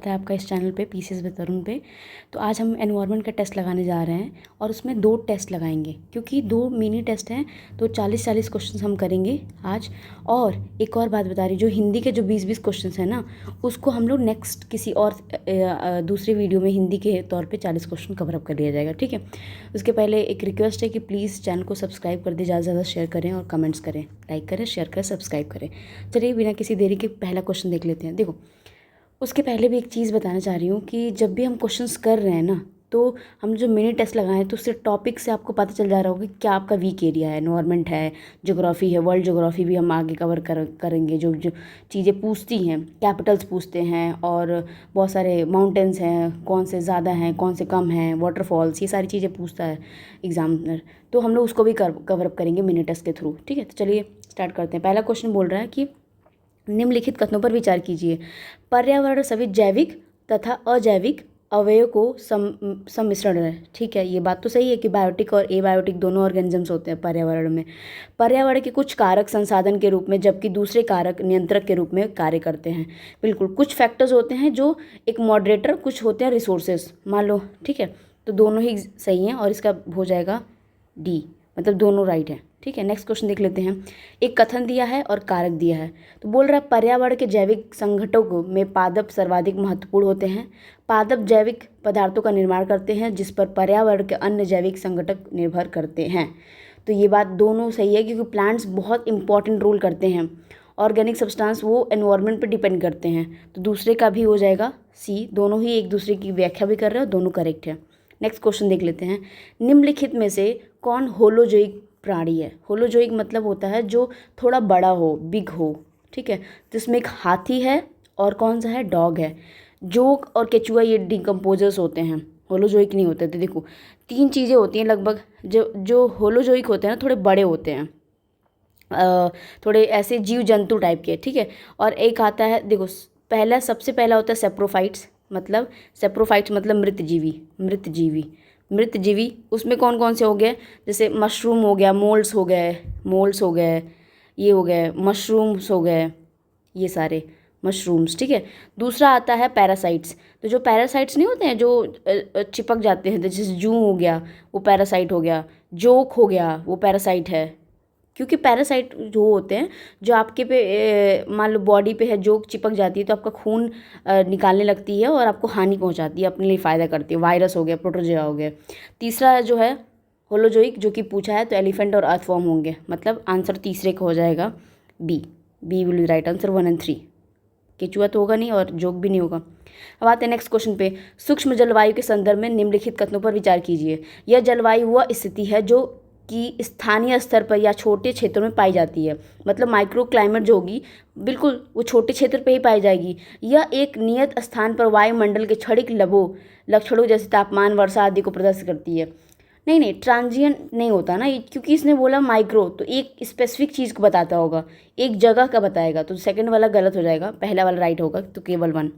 है आपका इस चैनल पे पीसीएस विद तरुण पे। तो आज हम एनवायरनमेंट का टेस्ट लगाने जा रहे हैं और उसमें 2 टेस्ट लगाएंगे क्योंकि 2 मिनी टेस्ट हैं। तो 40-40 क्वेश्चंस हम करेंगे आज। और एक और बात बता रही, जो हिंदी के जो 20-20 क्वेश्चंस हैं ना, उसको हम लोग नेक्स्ट किसी और दूसरे वीडियो में हिंदी के तौर पे 40 क्वेश्चन कवर अप कर लिया जाएगा, ठीक है। उसके पहले एक रिक्वेस्ट है कि प्लीज़ चैनल को सब्सक्राइब कर दे, ज़्यादा से ज़्यादा शेयर करें और कमेंट्स करें, लाइक करें, शेयर करें, सब्सक्राइब करें। चलिए बिना किसी देरी के पहला क्वेश्चन देख लेते हैं। देखो, उसके पहले भी एक चीज़ बताना चाह रही हूँ कि जब भी हम क्वेश्चंस कर रहे हैं ना, तो हम जो मिनी टेस्ट लगाए हैं तो उससे टॉपिक से आपको पता चल जा रहा होगा कि क्या आपका वीक एरिया है। एनवायरनमेंट है, ज्योग्राफी है, वर्ल्ड ज्योग्राफी भी हम आगे कवर करेंगे। जो जो चीज़ें पूछती हैं, कैपिटल्स पूछते हैं और बहुत सारे माउंटेन्स हैं, कौन से ज़्यादा हैं, कौन से कम हैं, वाटरफॉल्स, ये सारी चीज़ें पूछता है एग्जामिनर। तो हम लोग उसको भी कवर अप करेंगे मिनी टेस्ट के थ्रू, ठीक है। तो चलिए स्टार्ट करते हैं। पहला क्वेश्चन बोल रहा है कि निम्नलिखित कथनों पर विचार कीजिए। पर्यावरण सभी जैविक तथा अजैविक अवयव को सम्मिश्रण है, ठीक है। ये बात तो सही है कि बायोटिक और एबायोटिक दोनों ऑर्गेनिजम्स होते हैं पर्यावरण में। पर्यावरण के कुछ कारक संसाधन के रूप में जबकि दूसरे कारक नियंत्रक के रूप में कार्य करते हैं। बिल्कुल, कुछ फैक्टर्स होते हैं जो एक मॉडरेटर, कुछ होते हैं रिसोर्सेज, मान लो, ठीक है। तो दोनों ही सही हैं और इसका हो जाएगा डी, मतलब दोनों राइट है, ठीक है। नेक्स्ट क्वेश्चन देख लेते हैं। एक कथन दिया है और कारक दिया है। तो बोल रहा है पर्यावरण के जैविक संघटकों में पादप सर्वाधिक महत्वपूर्ण होते हैं। पादप जैविक पदार्थों का निर्माण करते हैं जिस पर पर्यावरण के अन्य जैविक संघटक निर्भर करते हैं। तो ये बात दोनों सही है क्योंकि प्लांट्स बहुत इंपॉर्टेंट रोल करते हैं। ऑर्गेनिक सब्सटेंस वो एनवायरनमेंट पर डिपेंड करते हैं। तो दूसरे का भी हो जाएगा सी, दोनों ही एक दूसरे की व्याख्या भी कर रहे हैं और दोनों करेक्ट है। नेक्स्ट क्वेश्चन देख लेते हैं। निम्नलिखित में से कौन होलोजोइक प्राणी है? होलोजोइक मतलब होता है जो थोड़ा बड़ा हो, बिग हो, ठीक है। तो इसमें एक हाथी है और कौन सा है, डॉग है। जोक और केचुआ ये डिकम्पोजर्स होते हैं, होलोजोइक नहीं होते। तो देखो 3 चीज़ें होती हैं लगभग। जो होलोजोइक होते हैं ना, थोड़े बड़े होते हैं, थोड़े ऐसे जीव जंतु टाइप के, ठीक है। और एक आता है, देखो सबसे पहला होता है सेप्रोफाइट्स, मतलब सेप्रोफाइट्स मतलब मृत जीवी। उसमें कौन कौन से हो गए, जैसे मशरूम हो गया, मोल्ड्स हो गए, ये हो गए मशरूम्स हो गए, ये सारे मशरूम्स, ठीक है। दूसरा आता है पैरासाइट्स। तो जो पैरासाइट्स नहीं होते हैं जो चिपक जाते हैं, जैसे जू हो गया वो पैरासाइट हो गया, जोक हो गया वो पैरासाइट है। क्योंकि पैरासाइट जो होते हैं, जो आपके पे मान लो बॉडी पे है, जो चिपक जाती है तो आपका खून निकालने लगती है और आपको हानि पहुंचाती है, अपने लिए फ़ायदा करती है। वायरस हो गया, प्रोटोजोआ हो गया। तीसरा जो है होलोजोइक, जो कि पूछा है, तो एलिफेंट और अर्थवॉर्म होंगे, मतलब आंसर तीसरे का हो जाएगा B will be right answer 1 और 3। केचुआ तो होगा नहीं और जोक भी नहीं होगा। अब आते हैं नेक्स्ट क्वेश्चन पे। सूक्ष्म जलवायु के संदर्भ में निम्नलिखित कथनों पर विचार कीजिए। यह जलवायु वह स्थिति है जो कि स्थानीय स्तर पर या छोटे क्षेत्रों में पाई जाती है। मतलब माइक्रो क्लाइमेट जो होगी, बिल्कुल वो छोटे क्षेत्र पे ही पाई जाएगी। यह एक नियत स्थान पर वायुमंडल के क्षणिक लक्षणों जैसे तापमान, वर्षा आदि को प्रदर्शित करती है। नहीं, ट्रांजिएंट नहीं होता ना, क्योंकि इसने बोला माइक्रो, तो एक स्पेसिफिक चीज़ को बताता होगा, एक जगह का बताएगा। तो सेकंड वाला गलत हो जाएगा, पहला वाला राइट होगा, तो केवल 1।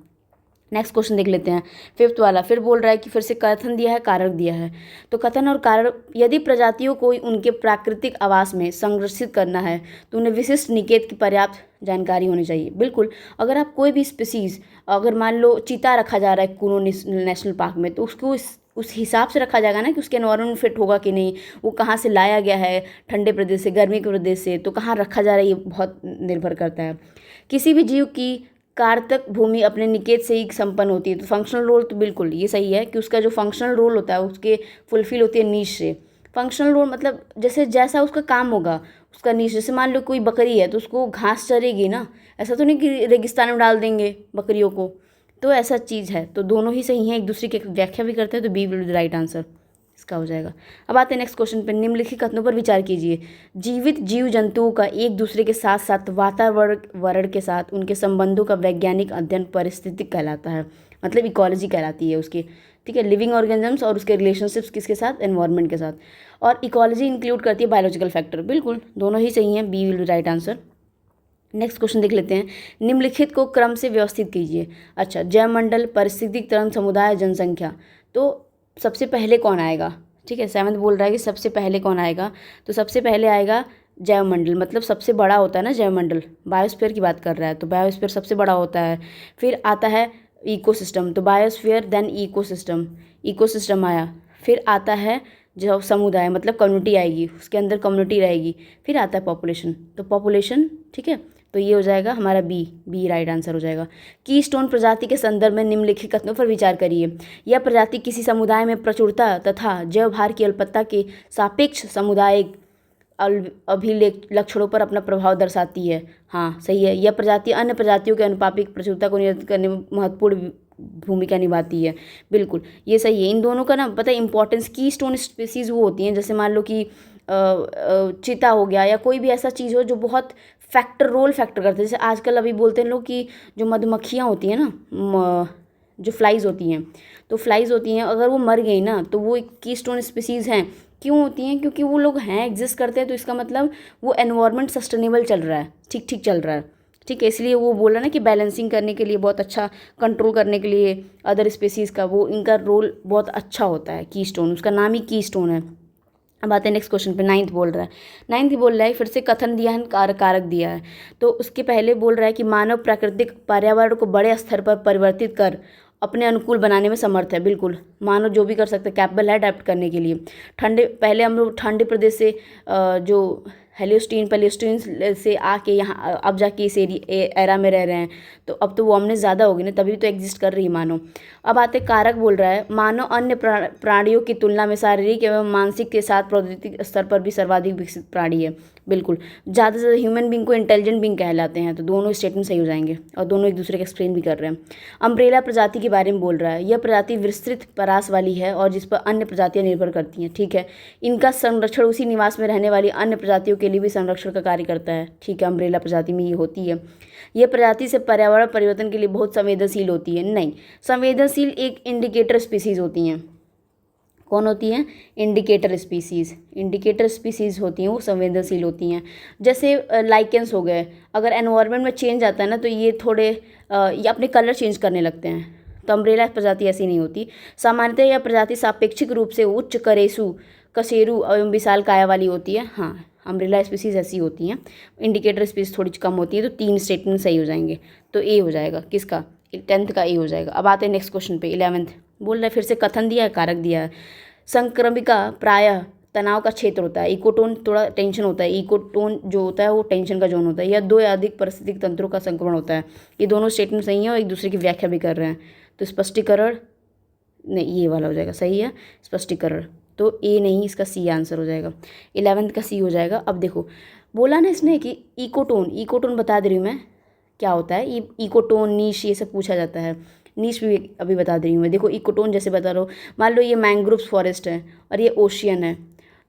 नेक्स्ट क्वेश्चन देख लेते हैं। 5th वाला फिर बोल रहा है कि फिर से कथन दिया है, कारक दिया है। तो कथन और कारक, यदि प्रजातियों को उनके प्राकृतिक आवास में संरक्षित करना है तो उन्हें विशिष्ट निकेत की पर्याप्त जानकारी होनी चाहिए। बिल्कुल, अगर आप कोई भी स्पीसीज़, अगर मान लो चीता रखा जा रहा है कुनो नेशनल पार्क में, तो उसको उस हिसाब से रखा जाएगा ना कि उसके एनवायरनमेंट में फिट होगा कि नहीं, वो कहाँ से लाया गया है, ठंडे प्रदेश से, गर्मी के प्रदेश से, तो कहाँ रखा जा रहा है, ये बहुत निर्भर करता है। किसी भी जीव की कार्तक भूमि अपने निकेत से ही संपन्न होती है। तो फंक्शनल रोल तो बिल्कुल ये सही है कि उसका जो फंक्शनल रोल होता है उसके फुलफिल होती है नीश से। फंक्शनल रोल मतलब जैसा उसका काम होगा उसका नीश। जैसे मान लो कोई बकरी है तो उसको घास चरेगी ना, ऐसा तो नहीं कि रेगिस्तान में डाल देंगे बकरियों को, तो ऐसा चीज़ है। तो दोनों ही सही हैं, एक दूसरे की व्याख्या भी करते हैं, तो B will be right answer इसका हो जाएगा। अब आते हैं नेक्स्ट क्वेश्चन पर। निम्नलिखित कथनों पर विचार कीजिए। जीवित जीव जंतुओं का एक दूसरे के साथ साथ वातावरण के साथ उनके संबंधों का वैज्ञानिक अध्ययन पारिस्थितिक कहलाता है, मतलब इकोलॉजी कहलाती है उसकी, ठीक है। लिविंग ऑर्गेनिजम्स और उसके रिलेशनशिप्स किसके साथ, एनवायरनमेंट के साथ। और इकोलॉजी इंक्लूड करती है बायोलॉजिकल फैक्टर। बिल्कुल दोनों ही सही हैं, B will be right answer. Next question देख लेते हैं। निम्नलिखित को क्रम से व्यवस्थित कीजिए। अच्छा, जैवमंडल, पारिस्थितिक तंत्र, समुदाय, जनसंख्या। तो सबसे पहले कौन आएगा, ठीक है। 7th बोल रहा है कि सबसे पहले कौन आएगा, तो सबसे पहले आएगा जैवमंडल, मतलब सबसे बड़ा होता है ना जैवमंडल, बायोस्फीयर की बात कर रहा है, तो बायोस्फीयर सबसे बड़ा होता है। फिर आता है इकोसिस्टम, तो बायोस्फीयर देन इकोसिस्टम, इकोसिस्टम आया, फिर आता है जो समुदाय मतलब कम्युनिटी आएगी, उसके अंदर कम्युनिटी रहेगी, फिर आता है पॉपुलेशन, तो पॉपुलेशन, ठीक है। तो ये हो जाएगा हमारा बी राइट आंसर हो जाएगा। कीस्टोन प्रजाति के संदर्भ में निम्नलिखित कथनों पर विचार करिए। यह प्रजाति किसी समुदाय में प्रचुरता तथा जैव भार की अल्पता के सापेक्ष सामुदायिक अभिलक्षणों पर अपना प्रभाव दर्शाती है। हाँ सही है, यह प्रजाति अन्य प्रजातियों के अनुपातिक प्रचुरता को नियंत्रित करने में महत्वपूर्ण भूमिका निभाती है। बिल्कुल ये सही है। इन दोनों का ना पता है इंपॉर्टेंस, की स्टोन स्पीसीज़ वो होती हैं जैसे मान लो कि चीता हो गया या कोई भी ऐसा चीज़ हो जो बहुत रोल फैक्टर करते हैं। जैसे आजकल अभी बोलते हैं लोग कि जो मधुमक्खियाँ होती हैं ना, जो फ्लाइज होती हैं, तो फ्लाइज होती हैं अगर वो मर गई ना तो वो एक की स्टोन स्पीसीज़ हैं। क्यों होती हैं? क्योंकि वो लोग हैं, एग्जिस्ट करते हैं, तो इसका मतलब वो एनवायरनमेंट सस्टेनेबल चल रहा है, ठीक ठीक चल रहा है, ठीक है। इसलिए वो बोला ना कि बैलेंसिंग करने के लिए बहुत अच्छा, कंट्रोल करने के लिए अदर स्पीसीज़ का वो इनका रोल बहुत अच्छा होता है। की स्टोन, उसका नाम ही की स्टोन है। अब आते हैं नेक्स्ट क्वेश्चन पे। नाइन्थ बोल रहा है, नाइन्थ बोल रहा है फिर से कथन दिया है, कारक दिया है। तो उसके पहले बोल रहा है कि मानव प्राकृतिक पर्यावरण को बड़े स्तर पर परिवर्तित कर अपने अनुकूल बनाने में समर्थ है। बिल्कुल मानव जो भी कर सकते हैं, कैपेबल है अडेप्ट करने के लिए। ठंडे, पहले हम लोग ठंडे प्रदेश से जो पैलेस्टीन से आके यहाँ अब जाके इस एरा में रह रहे हैं, तो अब तो वार्मनेस ज़्यादा होगी ना, तभी तो एग्जिस्ट कर रही है मानव। अब आते कारक बोल रहा है, मानव अन्य प्राणियों की तुलना में शारीरिक एवं मानसिक के साथ प्रौद्योगिकी स्तर पर भी सर्वाधिक विकसित प्राणी है। बिल्कुल, ज़्यादा से ज़्यादा ह्यूमन बींग को इंटेलिजेंट बींग कहलाते हैं, तो दोनों स्टेटमेंट सही हो जाएंगे और दोनों एक दूसरे को एक्सप्लेन भी कर रहे हैं। अम्ब्रेला प्रजाति के बारे में बोल रहा है, यह प्रजाति विस्तृत परास वाली है और जिस पर अन्य प्रजातियां निर्भर करती हैं, ठीक है। इनका संरक्षण उसी निवास में रहने वाली अन्य प्रजातियों के लिए भी संरक्षण का कार्य करता है, ठीक है। अम्ब्रेला प्रजाति में ये होती है। यह प्रजाति से पर्यावरण परिवर्तन के लिए बहुत संवेदनशील होती है। नहीं, संवेदनशील एक इंडिकेटर स्पीसीज होती हैं। कौन होती हैं? Indicator species. इंडिकेटर स्पीसीज़ होती हैं वो संवेदनशील होती हैं। जैसे लाइकेंस हो गए, अगर एनवायरनमेंट में चेंज आता है ना तो ये थोड़े ये अपने कलर चेंज करने लगते हैं। तो अम्ब्रेला प्रजाति ऐसी नहीं होती। सामान्यतः यह प्रजाति सापेक्षिक रूप से उच्च कशेरु एवं विशाल काया वाली होती है। हाँ, अम्ब्रेला स्पीसीज ऐसी होती हैं। इंडिकेटर स्पीसीज थोड़ी कम होती है। तो 3 स्टेटमेंट सही हो जाएंगे। तो ए हो जाएगा किसका? 10th का ए हो जाएगा। अब आते हैं नेक्स्ट क्वेश्चन पे। 11th बोल रहा है फिर से कथन दिया है, कारक दिया है। संक्रमिका प्रायः तनाव का क्षेत्र होता है। इकोटोन थोड़ा टेंशन होता है। इकोटोन जो होता है वो टेंशन का जोन होता है। यह 2 या अधिक पारिस्थितिक तंत्रों का संक्रमण होता है। ये दोनों स्टेटमेंट सही हैं और एक दूसरे की व्याख्या भी कर रहे हैं। तो स्पष्टीकरण नहीं, ये वाला हो जाएगा, सही है स्पष्टीकरण। तो ए नहीं, इसका सी आंसर हो जाएगा। 11th का सी हो जाएगा। अब देखो बोला ना इसने कि इकोटोन बता दे रही हूँ मैं क्या होता है। ये इकोटोन, नीश, ये सब पूछा जाता है। नीश भी अभी बता दे रही हूँ मैं। देखो इकोटोन जैसे बता रहा हूँ, मान लो ये मैंग्रोव्स फॉरेस्ट है और ये ओशियन है,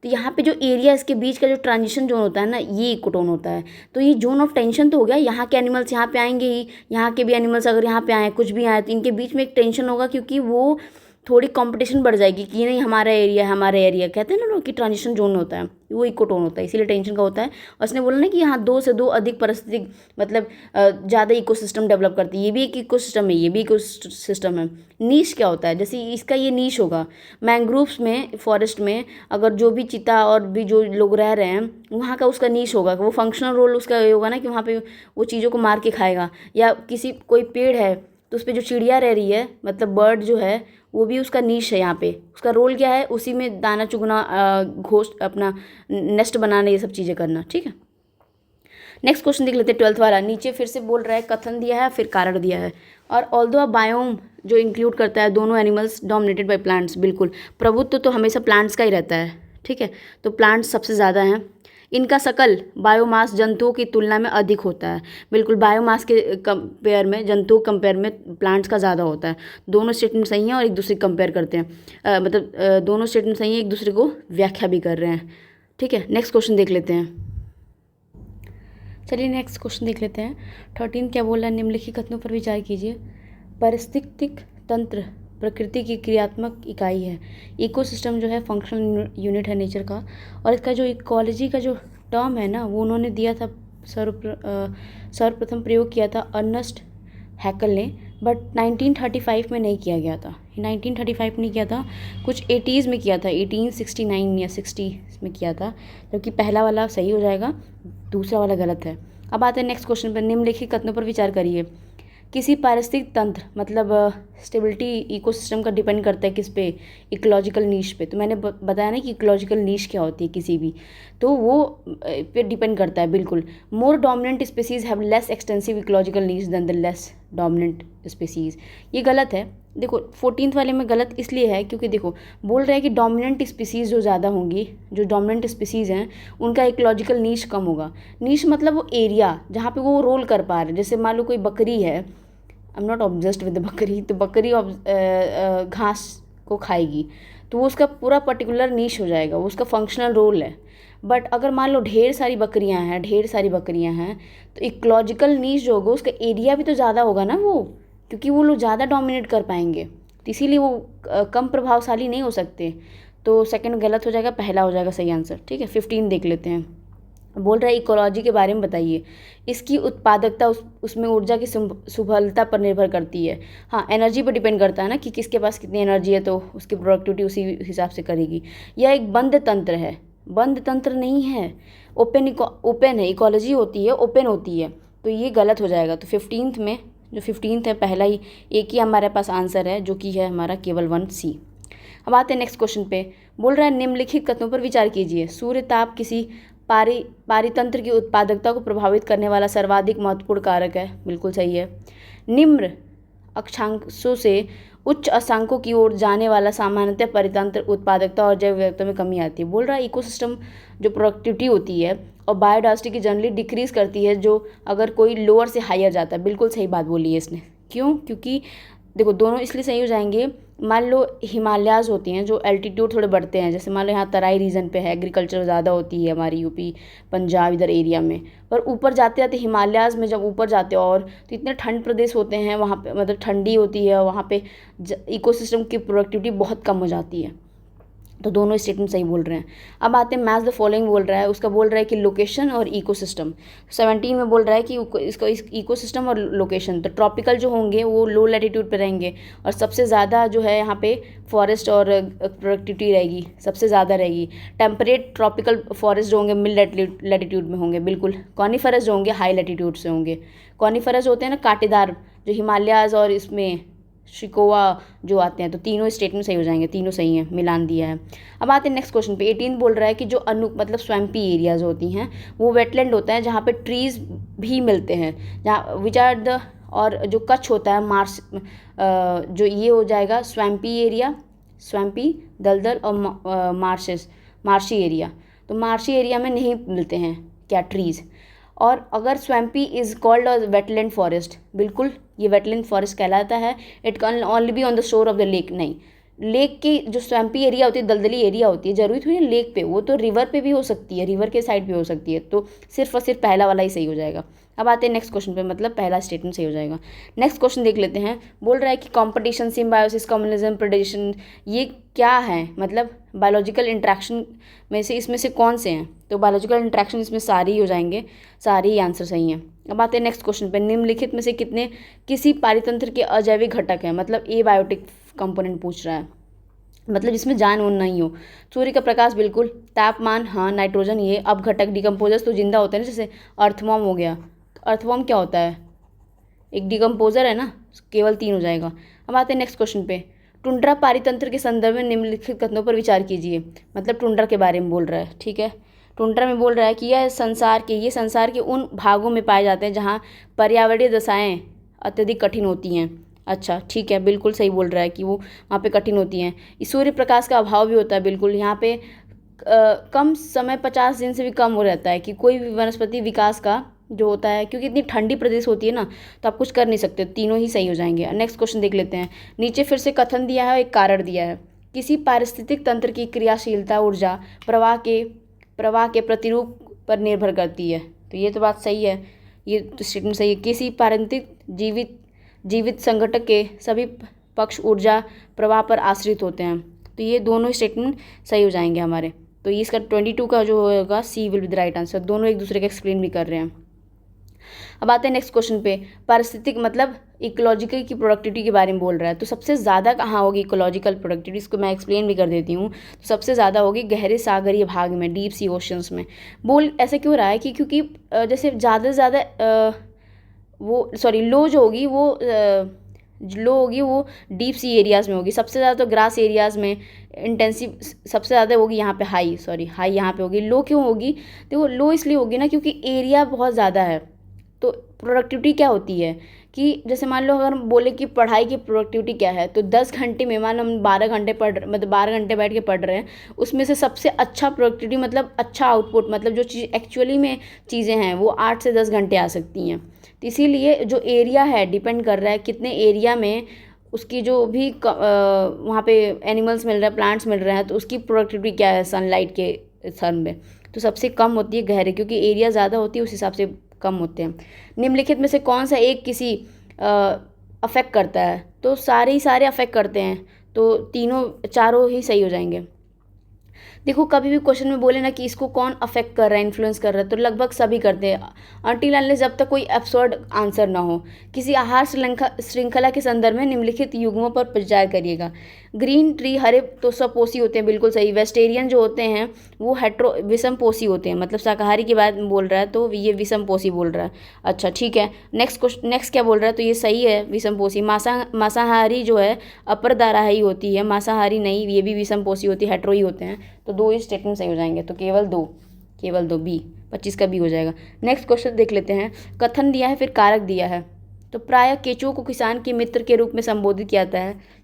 तो यहाँ पे जो एरिया इसके बीच का जो ट्रांजिशन जोन होता है ना, ये इकोटोन होता है। तो ये जोन ऑफ टेंशन तो हो गया, यहाँ के एनिमल्स यहाँ पे आएंगे ही, यहाँ के भी एनिमल्स अगर यहाँ पे आए, कुछ भी आए, तो इनके बीच में एक टेंशन होगा, क्योंकि वो थोड़ी कंपटीशन बढ़ जाएगी कि नहीं हमारा एरिया कहते हैं ना लोग कि ट्रांजिशन जोन होता है, वो इकोटोन होता है, इसीलिए टेंशन का होता है। और उसने बोला ना कि यहाँ 2 से 2 अधिक पारिस्थितिक मतलब ज़्यादा इकोसिस्टम डेवलप करती है। ये भी एक इकोसिस्टम है, ये भी इकोसिस्टम है। नीश क्या होता है? जैसे इसका ये नीश होगा मैंग्रोव्स में, फॉरेस्ट में अगर जो भी चीता और भी जो लोग रह रहे हैं वहाँ का उसका नीश होगा, वो फंक्शनल रोल उसका ये होगा ना कि वहाँ पे वो चीज़ों को मार के खाएगा। या किसी कोई पेड़ है तो उस पर जो चिड़िया रह रही है, मतलब बर्ड जो है, वो भी उसका नीश है। यहाँ पे उसका रोल क्या है? उसी में दाना चुगना, घोंसला अपना नेस्ट बनाना, ये सब चीज़ें करना, ठीक है। नेक्स्ट क्वेश्चन देख लेते हैं 12th वाला। नीचे फिर से बोल रहा है, कथन दिया है फिर कारण दिया है। और ऑल्दो बायोम जो इंक्लूड करता है दोनों एनिमल्स डोमिनेटेड बाय प्लांट्स। बिल्कुल, प्रभुत्व तो हमेशा प्लांट्स का ही रहता है, ठीक है। तो प्लांट्स सबसे ज़्यादा हैं। इनका सकल बायोमास जंतुओं की तुलना में अधिक होता है। बिल्कुल, बायोमास के कंपेयर में, जंतुओं कंपेयर में प्लांट्स का ज़्यादा होता है। दोनों स्टेटमेंट सही हैं और एक दूसरे कंपेयर करते हैं, मतलब दोनों स्टेटमेंट सही हैं, एक दूसरे को व्याख्या भी कर रहे हैं, ठीक है। नेक्स्ट क्वेश्चन देख लेते हैं। चलिए नेक्स्ट क्वेश्चन देख लेते हैं। 13 क्या बोल रहा है? निम्नलिखित कथनों पर विचार कीजिए। पारिस्थितिक तंत्र प्रकृति की क्रियात्मक इकाई है। इकोसिस्टम जो है फंक्शनल यूनिट है नेचर का। और इसका जो इकोलॉजी का जो टर्म है ना, वो उन्होंने दिया था, सर्वप्रथम प्रयोग किया था अर्नेस्ट हैकल ने, बट 1935 में नहीं किया गया था। 1935 में नहीं किया था, कुछ 80s में किया था, 1869 या 60 में किया था, जबकि पहला वाला सही हो जाएगा, दूसरा वाला गलत है। अब आते हैं नेक्स्ट क्वेश्चन पर। निम्नलिखित कथनों पर विचार करिए। किसी पारिस्थितिक तंत्र मतलब स्टेबिलिटी इकोसिस्टम का डिपेंड करता है किस पे, इकोलॉजिकल नीश पे। तो मैंने बताया ना कि इकोलॉजिकल नीश क्या होती है किसी भी, तो वो पे डिपेंड करता है बिल्कुल। More dominant species have less extensive ecological niche than the less dominant species. ये गलत है। देखो 14th वाले में गलत इसलिए है क्योंकि देखो बोल रहे हैं कि डोमिनेंट स्पीसीज़ जो ज़्यादा होंगी, जो डोमिनेंट स्पीसीज़ हैं उनका इकोलॉजिकल नीश कम होगा। नीश मतलब वो एरिया जहाँ पे वो रोल कर पा रहे हैं। जैसे मान लो कोई बकरी है, I am not obsessed with the बकरी, तो बकरी घास को खाएगी तो वो उसका पूरा पर्टिकुलर नीश हो जाएगा, वो उसका फंक्शनल रोल है। बट अगर मान लो ढेर सारी बकरियां हैं तो इकोलॉजिकल नीश जो होगा उसका एरिया भी तो ज़्यादा होगा ना वो, क्योंकि वो लोग ज़्यादा डोमिनेट कर पाएंगे, तो इसीलिए वो कम प्रभावशाली नहीं हो सकते। तो सेकंड गलत हो जाएगा, पहला हो जाएगा सही आंसर। ठीक है, 15 देख लेते हैं। बोल रहा है इकोलॉजी के बारे में बताइए। इसकी उत्पादकता उसमें ऊर्जा की सुलभता पर निर्भर करती है। हाँ, एनर्जी पर डिपेंड करता है ना कि किसके पास कितनी एनर्जी है, तो उसकी प्रोडक्टिविटी उसी हिसाब से करेगी। यह एक बंद तंत्र है, बंद तंत्र नहीं है, ओपन है। इकोलॉजी होती है ओपन होती है, तो ये गलत हो जाएगा। तो 15th में जो 15th है पहला ही एक ही हमारे पास आंसर है, जो कि है हमारा केवल 1C। अब आते हैं नेक्स्ट क्वेश्चन पे। बोल रहा है निम्नलिखित कथनों पर विचार कीजिए। सूर्य ताप किसी पारितंत्र की उत्पादकता को प्रभावित करने वाला सर्वाधिक महत्वपूर्ण कारक है। बिल्कुल सही है। निम्न अक्षांशों से उच्च अक्षांकों की ओर जाने वाला सामान्यतः परितंत्र उत्पादकता और जैव विविधता में कमी आती है। बोल रहा है इकोसिस्टम जो प्रोडक्टिविटी होती है और बायोडाइवर्सिटी की जनरली डिक्रीज करती है जो अगर कोई लोअर से हायर जाता है। बिल्कुल सही बात बोली है इसने। क्यों? क्योंकि देखो दोनों इसलिए सही हो जाएंगे। मान लो हिमालयाज़ होती हैं जो एल्टीट्यूड थोड़े बढ़ते हैं, जैसे मान लो यहाँ तराई रीजन पे है, एग्रीकल्चर ज़्यादा होती है हमारी यूपी पंजाब इधर एरिया में, पर ऊपर जाते जाते हिमालयाज़ में जब ऊपर जाते हो और तो इतने ठंड प्रदेश होते हैं वहाँ पे, मतलब ठंडी होती है वहाँ पे, इकोसिस्टम की प्रोडक्टिविटी बहुत कम हो जाती है। तो दोनों स्टेटमेंट सही बोल रहे हैं। अब आते हैं मैच द फॉलोइंग बोल रहा है, उसका बोल रहा है कि लोकेशन और इकोसिस्टम। 17 में बोल रहा है कि इसको इकोसिस्टम और लोकेशन, तो ट्रॉपिकल जो होंगे वो लो लैटिट्यूड पे रहेंगे और सबसे ज़्यादा जो है यहाँ पे फॉरेस्ट और प्रोडक्टिविटी रहेगी, सबसे ज़्यादा रहेगी। टेम्परेट ट्रॉपिकल फॉरेस्ट जो होंगे मिड लैटिट्यूड में होंगे बिल्कुल। कॉनिफरस जो होंगे हाई लैटिट्यूड से होंगे। कॉनिफरस होते हैं ना कांटेदार, जो हिमालयाज़ और इसमें शिकोवा जो आते हैं, तो तीनों स्टेटमेंट सही हो जाएंगे, तीनों सही हैं, मिलान दिया है। अब आते हैं नेक्स्ट क्वेश्चन पे। 18 बोल रहा है कि जो मतलब स्वैम्पी एरियाज होती हैं वो वेटलैंड होता है जहाँ पे ट्रीज भी मिलते हैं, जहाँ विच आर द, और जो कच्छ होता है मार्श, जो ये हो जाएगा स्वैम्पी एरिया, स्वैम्पी दलदल और मार्शी एरिया। तो मार्शी एरिया में नहीं मिलते हैं क्या ट्रीज़। और अगर swampy is called a wetland forest, बिल्कुल ये वेटलैंड फॉरेस्ट कहलाता है। It can only be on the shore of the lake, नहीं, लेक की जो स्वैम्पी एरिया होती है, दलदली एरिया होती है, जरूरी थोड़ी है लेक पे, वो तो रिवर पे भी हो सकती है, रिवर के साइड पे हो सकती है। तो सिर्फ और सिर्फ पहला वाला ही सही हो जाएगा। अब आते हैं नेक्स्ट क्वेश्चन पे, मतलब पहला स्टेटमेंट सही हो जाएगा। नेक्स्ट क्वेश्चन देख लेते हैं। बोल रहा है कि कॉम्पिटिशन, सिम्बायोसिस, कम्युनिज्म, प्रेडेशन, ये क्या है, मतलब बायोलॉजिकल इंट्रैक्शन में से इसमें से कौन से हैं। तो बायोलॉजिकल इंट्रैक्शन इसमें सारी ही हो जाएंगे, सारे ही आंसर सही हैं। अब आते हैं नेक्स्ट क्वेश्चन पे। निम्नलिखित में से किसी पारितंत्र के अजैविक घटक हैं, मतलब एबायोटिक कंपोनेंट पूछ रहा है, मतलब जिसमें जान वान नहीं हो। सूर्य का प्रकाश बिल्कुल, तापमान हाँ, नाइट्रोजन ये। अब घटक डिकम्पोजर्स तो जिंदा होते हैं ना, जैसे अर्थवॉर्म हो गया। अर्थवॉर्म क्या होता है, एक डिकम्पोजर है ना, केवल 3 हो जाएगा। अब आते हैं नेक्स्ट क्वेश्चन पे। टुंड्रा पारितंत्र के संदर्भ में निम्नलिखित कथनों पर विचार कीजिए, मतलब टुंड्रा के बारे में बोल रहा है। ठीक है, टुंड्रा में बोल रहा है कि ये संसार के उन भागों में पाए जाते हैं जहाँ पर्यावरणीय दशाएं अत्यधिक कठिन होती हैं। अच्छा ठीक है, बिल्कुल सही बोल रहा है कि वो वहाँ पे कठिन होती हैं। सूर्य प्रकाश का अभाव भी होता है, बिल्कुल यहाँ पे कम समय 50 दिन से भी कम हो रहता है कि कोई भी वनस्पति विकास का जो होता है, क्योंकि इतनी ठंडी प्रदेश होती है ना, तो आप कुछ कर नहीं सकते। तीनों ही सही हो जाएंगे। नेक्स्ट क्वेश्चन देख लेते हैं। नीचे फिर से कथन दिया है और एक कारण दिया है। किसी पारिस्थितिक तंत्र की क्रियाशीलता ऊर्जा प्रवाह के प्रतिरूप पर निर्भर करती है। तो ये तो बात सही है, ये तो स्टेटमेंट सही है। किसी पारिस्थितिक जीवित संगठक के सभी पक्ष ऊर्जा प्रवाह पर आश्रित होते हैं। तो ये दोनों स्टेटमेंट सही हो जाएंगे हमारे। तो इसका 22 का जो होगा C will be the right answer. दोनों एक दूसरे का एक्सप्लेन भी कर रहे हैं। अब आते हैं नेक्स्ट क्वेश्चन पे। पारिस्थितिक मतलब इकोलॉजिकल की प्रोडक्टिविटी के बारे में बोल रहा है। तो सबसे ज़्यादा कहाँ होगी इकोलॉजिकल प्रोडक्टिविटी, इसको मैं एक्सप्लेन भी कर देती हूँ। तो सबसे ज़्यादा होगी गहरे सागरीय भाग में, डीप सी ओशंस में। बोल ऐसा क्यों रहा है कि क्योंकि जैसे ज़्यादा से ज़्यादा वो सॉरी लो जो होगी वो लो होगी वो डीप सी एरियाज़ में होगी। सबसे ज़्यादा तो ग्रास एरियाज़ में इंटेंसिव सबसे ज़्यादा होगी यहाँ पे हाई, सॉरी हाई यहाँ पे होगी। लो क्यों होगी? देखो लो इसलिए होगी ना क्योंकि एरिया बहुत ज़्यादा है। तो प्रोडक्टिविटी क्या होती है कि जैसे मान लो अगर हम बोले कि पढ़ाई की प्रोडक्टिविटी क्या है, तो 10 घंटे में मान लो हम 12 घंटे मतलब 12 घंटे बैठ के पढ़ रहे हैं, उसमें से सबसे अच्छा प्रोडक्टिविटी मतलब अच्छा आउटपुट मतलब जो चीज़ एक्चुअली में चीज़ें हैं वो 8 से 10 घंटे आ सकती हैं। तो इसीलिए जो एरिया है डिपेंड कर रहा है कितने एरिया में उसकी जो भी वहाँ पे एनिमल्स मिल रहे हैं, प्लांट्स मिल रहे हैं, तो उसकी प्रोडक्टिविटी क्या है सनलाइट के सन में। तो सबसे कम होती है गहरे, क्योंकि एरिया ज़्यादा होती है उस हिसाब से कम होते हैं। निम्नलिखित में से कौन सा एक किसी अफेक्ट करता है? तो सारे ही सारे अफेक्ट करते हैं, तो तीनों चारों ही सही हो जाएंगे। देखो कभी भी क्वेश्चन में बोले ना कि इसको कौन अफेक्ट कर रहा है, इन्फ्लुएंस कर रहा है, तो लगभग सभी करते हैं अनटिल अनलेस जब तक कोई एब्सर्ड आंसर ना हो। किसी आहार श्रृंखला के संदर्भ में निम्नलिखित युग्मों पर विचार करिएगा। ग्रीन ट्री हरे तो स्वपोषी होते हैं, बिल्कुल सही। वेजिटेरियन जो होते हैं वो विषमपोषी होते हैं, मतलब शाकाहारी की बात बोल रहा है तो ये विषमपोषी बोल रहा है। अच्छा ठीक है, नेक्स्ट क्या बोल रहा है? तो ये सही है, विषमपोषी। मांसाहारी जो है अपर दाराही होती है, मांसाहारी नहीं, ये भी विषमपोषी होती है, हेट्रो ही होते हैं। तो दो ही स्टेटमेंट सही हो जाएंगे, तो केवल दो बी, 25 का बी हो जाएगा। नेक्स्ट क्वेश्चन देख लेते हैं। कथन दिया है फिर कारक दिया है। तो प्रायः केंचुओं को किसान के मित्र के रूप में संबोधित किया जाता है,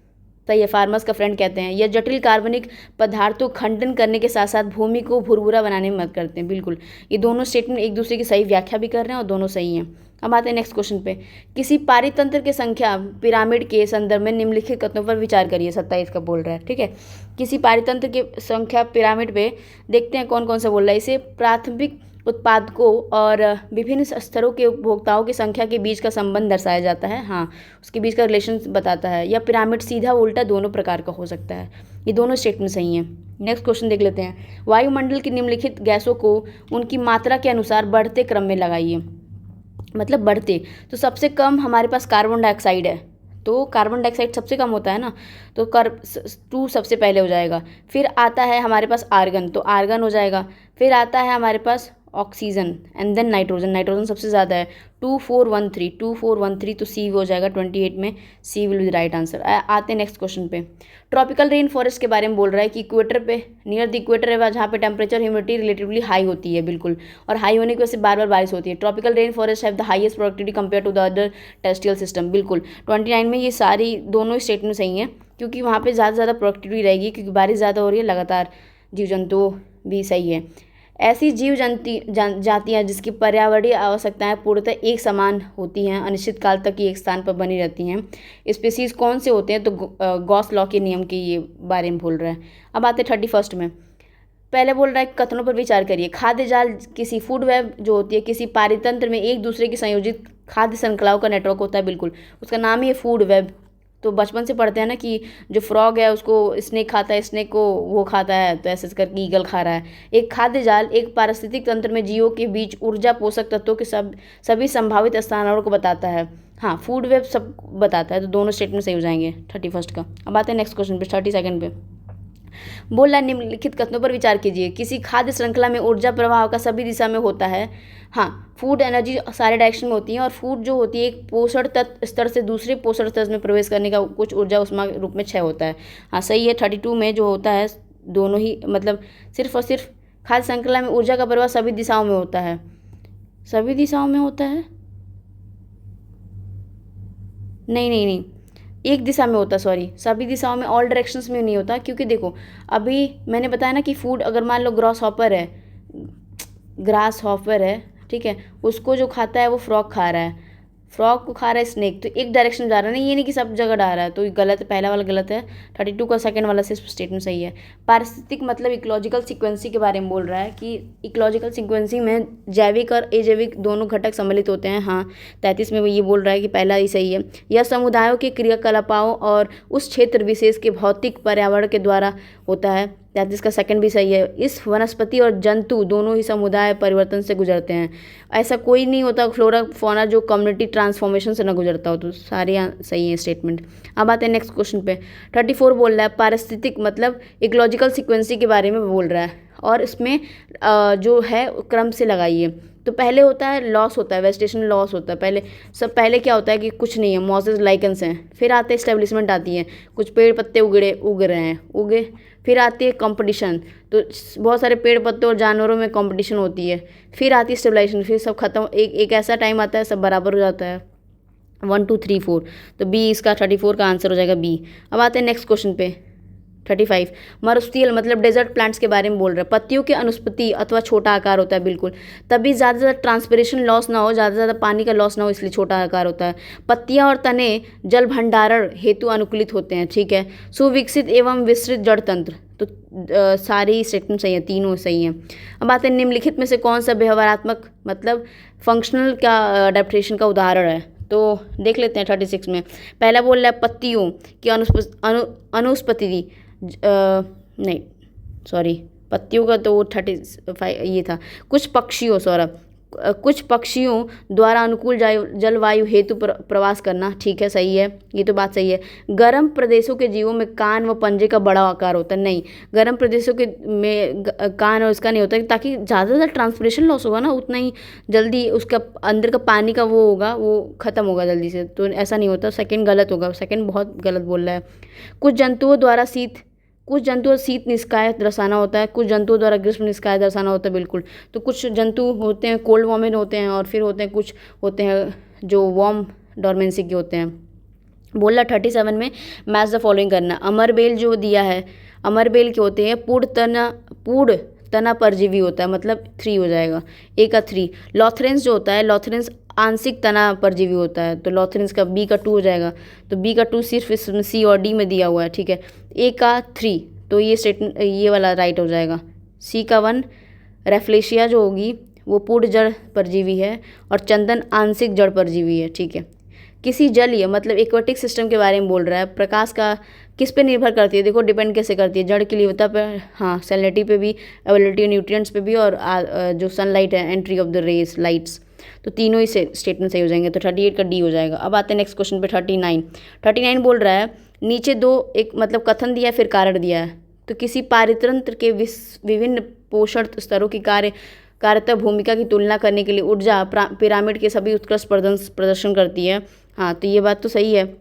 तो ये फार्मर्स का फ्रेंड कहते हैं। यह जटिल कार्बनिक पदार्थों खंडन करने के साथ साथ भूमि को भुरभुरा बनाने में मदद करते हैं, बिल्कुल। ये दोनों स्टेटमेंट एक दूसरे की सही व्याख्या भी कर रहे हैं और दोनों सही हैं। अब आते हैं नेक्स्ट क्वेश्चन पे। किसी पारितंत्र के संख्या पिरामिड के संदर्भ में निम्नलिखित कथनों पर विचार करिए। 27 का बोल रहा है, ठीक है। किसी पारितंत्र के संख्या पिरामिड पे देखते हैं कौन कौन सा बोल रहा है। इसे प्राथमिक उत्पादकों और विभिन्न स्तरों के उपभोक्ताओं की संख्या के बीच का संबंध दर्शाया जाता है। हाँ, उसके बीच का रिलेशन बताता है। या पिरामिड सीधा उल्टा दोनों प्रकार का हो सकता है। ये दोनों स्टेटमेंट सही हैं। नेक्स्ट क्वेश्चन देख लेते हैं। वायुमंडल की निम्नलिखित गैसों को उनकी मात्रा के अनुसार बढ़ते क्रम में लगाइए, मतलब बढ़ते। तो सबसे कम हमारे पास कार्बन डाइऑक्साइड है, तो कार्बन डाइऑक्साइड सबसे कम होता है ना, तो 2 सबसे पहले हो जाएगा। फिर आता है हमारे पास आर्गन, तो आर्गन हो जाएगा। फिर आता है हमारे पास oxygen and then nitrogen, nitrogen सबसे ज़्यादा है 2413, तो सी हो जाएगा 28 में, C will be the right answer. आते हैं नेक्स्ट क्वेश्चन पे। ट्रॉपिकल रेन फॉरेस्ट के बारे में बोल रहा है कि इक्वेटर पे, नियर द इक्वेटर है जहाँ पे टेम्परेचर ह्यूमिडिटी रिलेटिवली हाई होती है, बिल्कुल, और हाई होने की वजह से बार बार बारिश होती है। Tropical rain forest have the highest productivity compare to the other terrestrial system, बिल्कुल। 29 में ये सारी दोनों स्टेटमेंट सही हैं, क्योंकि वहाँ पे ज़्यादा प्रोडक्टिविटी रहेगी क्योंकि बारिश ज़्यादा हो रही है लगातार। जीव जंतु भी सही है। ऐसी जीव जातियाँ जिसकी पर्यावरणीय आवश्यकताएं पूर्णतः एक समान होती हैं, अनिश्चित काल तक ही एक स्थान पर बनी रहती हैं, स्पीसीज कौन से होते हैं? तो गॉस लॉ के नियम के ये बारे में बोल रहा है। अब आते हैं 31 में। पहले बोल रहा है कथनों पर विचार करिए। खाद्य जाल किसी फूड वेब जो होती है किसी पारितंत्र में एक दूसरे की संयोजित खाद्य श्रृंखलाओं का नेटवर्क होता है, बिल्कुल, उसका नाम ही है फूड वेब। तो बचपन से पढ़ते हैं ना कि जो फ्रॉग है उसको स्नेक खाता है, स्नेक को वो खाता है, तो ऐसे करके ईगल खा रहा है। एक खाद्य जाल एक पारिस्थितिक तंत्र में जीवों के बीच ऊर्जा पोषक तत्वों के सभी संभावित स्थानों को बताता है। हाँ, फूड वेब सब बताता है, तो दोनों स्टेटमेंट सही हो जाएंगे 31 का। अब आते हैं नेक्स्ट क्वेश्चन पे, 32 पे। बोल रहा है निम्नलिखित कथनों पर विचार कीजिए। किसी खाद्य श्रृंखला में ऊर्जा प्रवाह का सभी दिशा में होता है। हाँ, फूड एनर्जी सारे डायरेक्शन में होती है, और फूड जो होती है एक पोषण तत्व स्तर से दूसरे पोषण स्तर में प्रवेश करने का कुछ ऊर्जा उष्मा रूप में क्षय होता है। हाँ सही है। 32 में जो होता है दोनों ही, मतलब सिर्फ और सिर्फ खाद्य श्रृंखला में ऊर्जा का प्रवाह सभी दिशाओं में होता है, सभी दिशाओं में होता है, नहीं, एक दिशा में होता, सॉरी, सभी दिशाओं में, ऑल डायरेक्शंस में नहीं होता। क्योंकि देखो अभी मैंने बताया ना कि फूड, अगर मान लो ग्रास हॉपर है, ठीक है, उसको जो खाता है वो फ्रॉग खा रहा है, फ्रॉग को खा रहा है स्नेक, तो एक डायरेक्शन जा रहा है ना, ये नहीं कि सब जगह जा रहा है, तो गलत, पहला वाला गलत है। 32 का सेकंड वाला सिर्फ स्टेटमेंट सही है। पारिस्थितिक मतलब इकोलॉजिकल सीक्वेंसी के बारे में बोल रहा है कि इकोलॉजिकल सीक्वेंसी में जैविक और अजैविक दोनों घटक सम्मिलित होते हैं। हाँ, 33 में वो ये बोल रहा है कि पहला ही सही है। यह समुदायों के क्रियाकलापों और उस क्षेत्र विशेष के भौतिक पर्यावरण के द्वारा होता है। 33 का सेकंड भी सही है। इस वनस्पति और जंतु दोनों ही समुदाय परिवर्तन से गुजरते हैं, ऐसा कोई नहीं होता फ्लोरा फौना जो कम्युनिटी ट्रांसफॉर्मेशन से ना गुजरता हो, तो सारे सही हैं स्टेटमेंट। अब आते हैं नेक्स्ट क्वेश्चन पे। 34 बोल रहा है पारिस्थितिक मतलब इकोलॉजिकल सीक्वेंसी के बारे में बोल रहा है, और इसमें जो है क्रम से लगाइए। तो पहले होता है लॉस होता है, वेजिटेशन लॉस होता है। पहले क्या होता है कि कुछ नहीं है, मॉसेस लाइकन्स हैं। फिर आते हैं स्टेब्लिशमेंट आती है, कुछ पेड़ पत्ते उग रहे हैं, उगे। फिर आती है कंपटीशन, तो बहुत सारे पेड़ पत्तों और जानवरों में कंपटीशन होती है। फिर आती है स्टेबलाइजेशन, फिर सब खत्म, एक ऐसा टाइम आता है सब बराबर हो जाता है। 1 2 3 4, तो बी इसका 34 का आंसर हो जाएगा बी। अब आते हैं नेक्स्ट क्वेश्चन पे 35। मरुस्थलीय मतलब डेजर्ट प्लांट्स के बारे में बोल रहे हैं। पत्तियों के अनुस्पति अथवा छोटा आकार होता है, बिल्कुल। तभी ज़्यादा से ज़्यादा ट्रांसपिरेशन लॉस ना हो, ज़्यादा से ज़्यादा पानी का लॉस ना हो, इसलिए छोटा आकार होता है। पत्तियां और तने जल भंडारण हेतु अनुकूलित होते हैं, ठीक है। सुविकसित एवं विस्तृत जड़ तंत्र, तो सारी स्टेटमेंट सही है, तीनों सही हैं। अब आते हैं निम्नलिखित में से कौन सा व्यवहारात्मक मतलब फंक्शनल का अडेप्टेशन का उदाहरण है, तो देख लेते हैं 36 में। पहला बोल रहा है पत्तियों की अनुस्पति नहीं, सॉरी, पत्तियों का तो वो 35 ये था। कुछ पक्षियों द्वारा अनुकूल जलवायु हेतु प्रवास करना, ठीक है, सही है, ये तो बात सही है। गर्म प्रदेशों के जीवों में कान व पंजे का बड़ा आकार होता है, नहीं, गर्म प्रदेशों के में कान और इसका नहीं होता, ताकि ज़्यादा से ज़्यादा ट्रांसपिरेशन लॉस होगा ना, उतना ही जल्दी उसका अंदर का पानी का वो होगा, वो ख़त्म होगा जल्दी से, तो ऐसा नहीं होता। सेकंड गलत होगा, सेकंड बहुत गलत बोल रहा है। कुछ जंतुओं शीत निष्काय दर्शाना होता है, कुछ जंतुओं द्वारा ग्रीष्म निष्काय दर्शाना होता है, बिल्कुल। तो कुछ जंतु होते हैं कोल्ड वार्मिंग होते हैं, और फिर कुछ होते हैं जो वार्म डोरमेंसी के होते हैं। बोला 37 में मैच द फॉलोइंग करना। अमरबेल जो दिया है, अमरबेल के होते हैं पूर्ण तना परजीवी होता है, मतलब 3 हो जाएगा, ए का 3। लॉथरेंस जो होता है, लॉथरेंस आंशिक तना परजीवी होता है, तो लॉथरेंस का बी का 2 हो जाएगा। तो बी का 2 सिर्फ इसमें सी और डी में दिया हुआ है, ठीक है। ए का 3, तो ये वाला राइट हो जाएगा। सी का 1 रेफ्लेशिया जो होगी वो पूर्ण जड़ परजीवी है, और चंदन आंशिक जड़ परजीवी है, ठीक है। किसी जलीय मतलब एक्वेटिक सिस्टम के बारे में बोल रहा है। प्रकाश का किस पे निर्भर करती है, देखो डिपेंड कैसे करती है, जड़ की लिवता पर, हाँ, सैलिनिटी पे भी, अवेलेबिलिटी न्यूट्रिएंट्स पे भी, और जो सनलाइट है, entry of the rays lights, तो तीनों ही स्टेटमेंट सही हो जाएंगे। तो 38 का डी हो जाएगा। अब आते हैं नेक्स्ट क्वेश्चन पे 39 बोल रहा है नीचे एक मतलब कथन दिया है, फिर कारण दिया है। तो किसी पारितंत्र के विभिन्न पोषण स्तरों की कार्यता भूमिका की तुलना करने के लिए ऊर्जा पिरामिड के सभी उत्कृष्ट प्रदर्शन करती है। हाँ, तो ये बात तो सही है।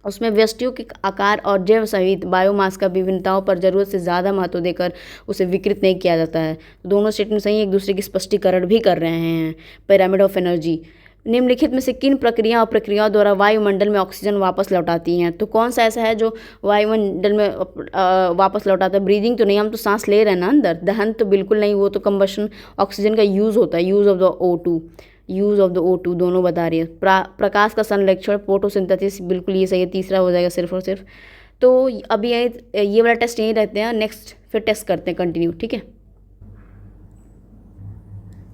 उसमें व्यष्टियों के आकार और जैव सहित बायोमास का विभिन्नताओं पर जरूरत से ज़्यादा महत्व देकर उसे विकृत नहीं किया जाता है। दोनों स्टेटमेंट सही, एक दूसरे की स्पष्टीकरण भी कर रहे हैं। पिरामिड ऑफ एनर्जी, निम्नलिखित में से किन प्रक्रियाओं द्वारा वायुमंडल में ऑक्सीजन वापस लौटाती हैं, तो कौन सा ऐसा है जो वायुमंडल में वापस लौटाता है? ब्रीदिंग तो नहीं, हम तो सांस ले रहे हैं ना अंदर, दहन तो बिल्कुल नहीं, वो तो कंबशन, ऑक्सीजन का यूज़ होता है, यूज़ ऑफ द O2 दोनों बता रही है। प्रकाश का संरक्षण फोटोसिंथेसिस, बिल्कुल ये सही है, तीसरा हो जाएगा सिर्फ और सिर्फ। तो अभी ये वाला टेस्ट यहीं रहते हैं, नेक्स्ट फिर टेस्ट करते हैं कंटिन्यू, ठीक है।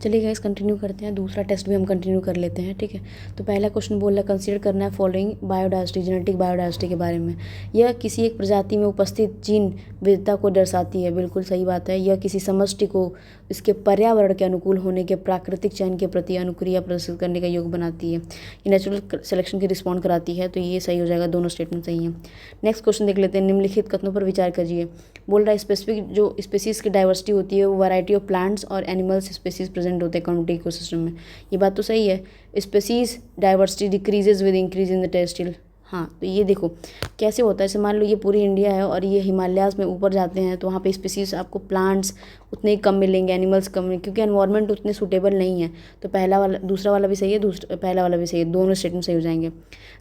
चलिए गाइस कंटिन्यू करते हैं, दूसरा टेस्ट भी हम कंटिन्यू कर लेते हैं, ठीक है। तो पहला क्वेश्चन बोल रहा है कंसीडर करना है फॉलोइंग बायोडाइवर्सिटी, जेनेटिक बायोडाइवर्सिटी के बारे में। यह किसी एक प्रजाति में उपस्थित जीन विविधता को दर्शाती है, बिल्कुल सही बात है। यह किसी समष्टि को इसके पर्यावरण के अनुकूल होने के प्राकृतिक चयन के प्रति अनुक्रिया प्रदर्शित करने का योग बनाती है। ये नेचुरल सिलेक्शन की रिस्पॉन्ड कराती है, तो ये सही हो जाएगा, दोनों स्टेटमेंट सही हैं। नेक्स्ट क्वेश्चन देख लेते हैं, निम्नलिखित कथनों पर विचार करिए। बोल रहा है स्पेसिफिक जो स्पेसीज की डाइवर्सिटी होती है वो वैरायटी ऑफ प्लांट्स और एनिमल्स स्पेसीज प्रेजेंट होते हैं कम्युनिटी इकोसिस्टम में। ये बात तो सही है। Species diversity decreases with increase in the terrestrial, हाँ, तो ये देखो कैसे होता है। जैसे मान लो ये पूरी इंडिया है और ये हिमालयाज़ में ऊपर जाते हैं, तो वहाँ पे स्पीसीज आपको प्लांट्स उतने ही कम मिलेंगे, एनिमल्स कम मिलेंगे, क्योंकि एनवायरनमेंट उतने सूटेबल नहीं है। तो पहला वाला, दूसरा वाला भी सही है, पहला वाला भी सही है, दोनों स्टेटमेंट सही हो जाएंगे।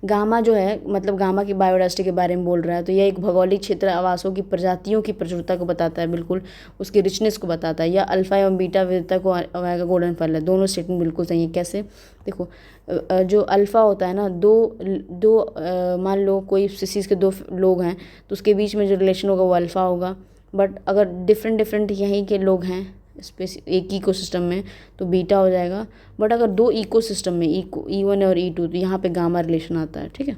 गामा जो है मतलब गामा की बायोडाइवर्सिटी के बारे में बोल रहा है, तो यह एक भौगोलिक क्षेत्र आवासों की प्रजातियों की प्रचुरता को बताता है, बिल्कुल उसकी रिचनेस को बताता है। या अल्फा एवं बीटा विविधता को का गोल्डन फल है, दोनों स्टेटमेंट बिल्कुल सही है। कैसे देखो, जो अल्फ़ा होता है ना, दो मान लो कोई स्पीसीज़ के 2 लोग हैं, तो उसके बीच में जो रिलेशन होगा वो अल्फ़ा होगा। बट अगर डिफरेंट यहीं के लोग हैं एक इकोसिस्टम में, तो बीटा हो जाएगा। बट अगर 2 इकोसिस्टम में E1 और E2, तो यहाँ पे गामा रिलेशन आता है, ठीक है।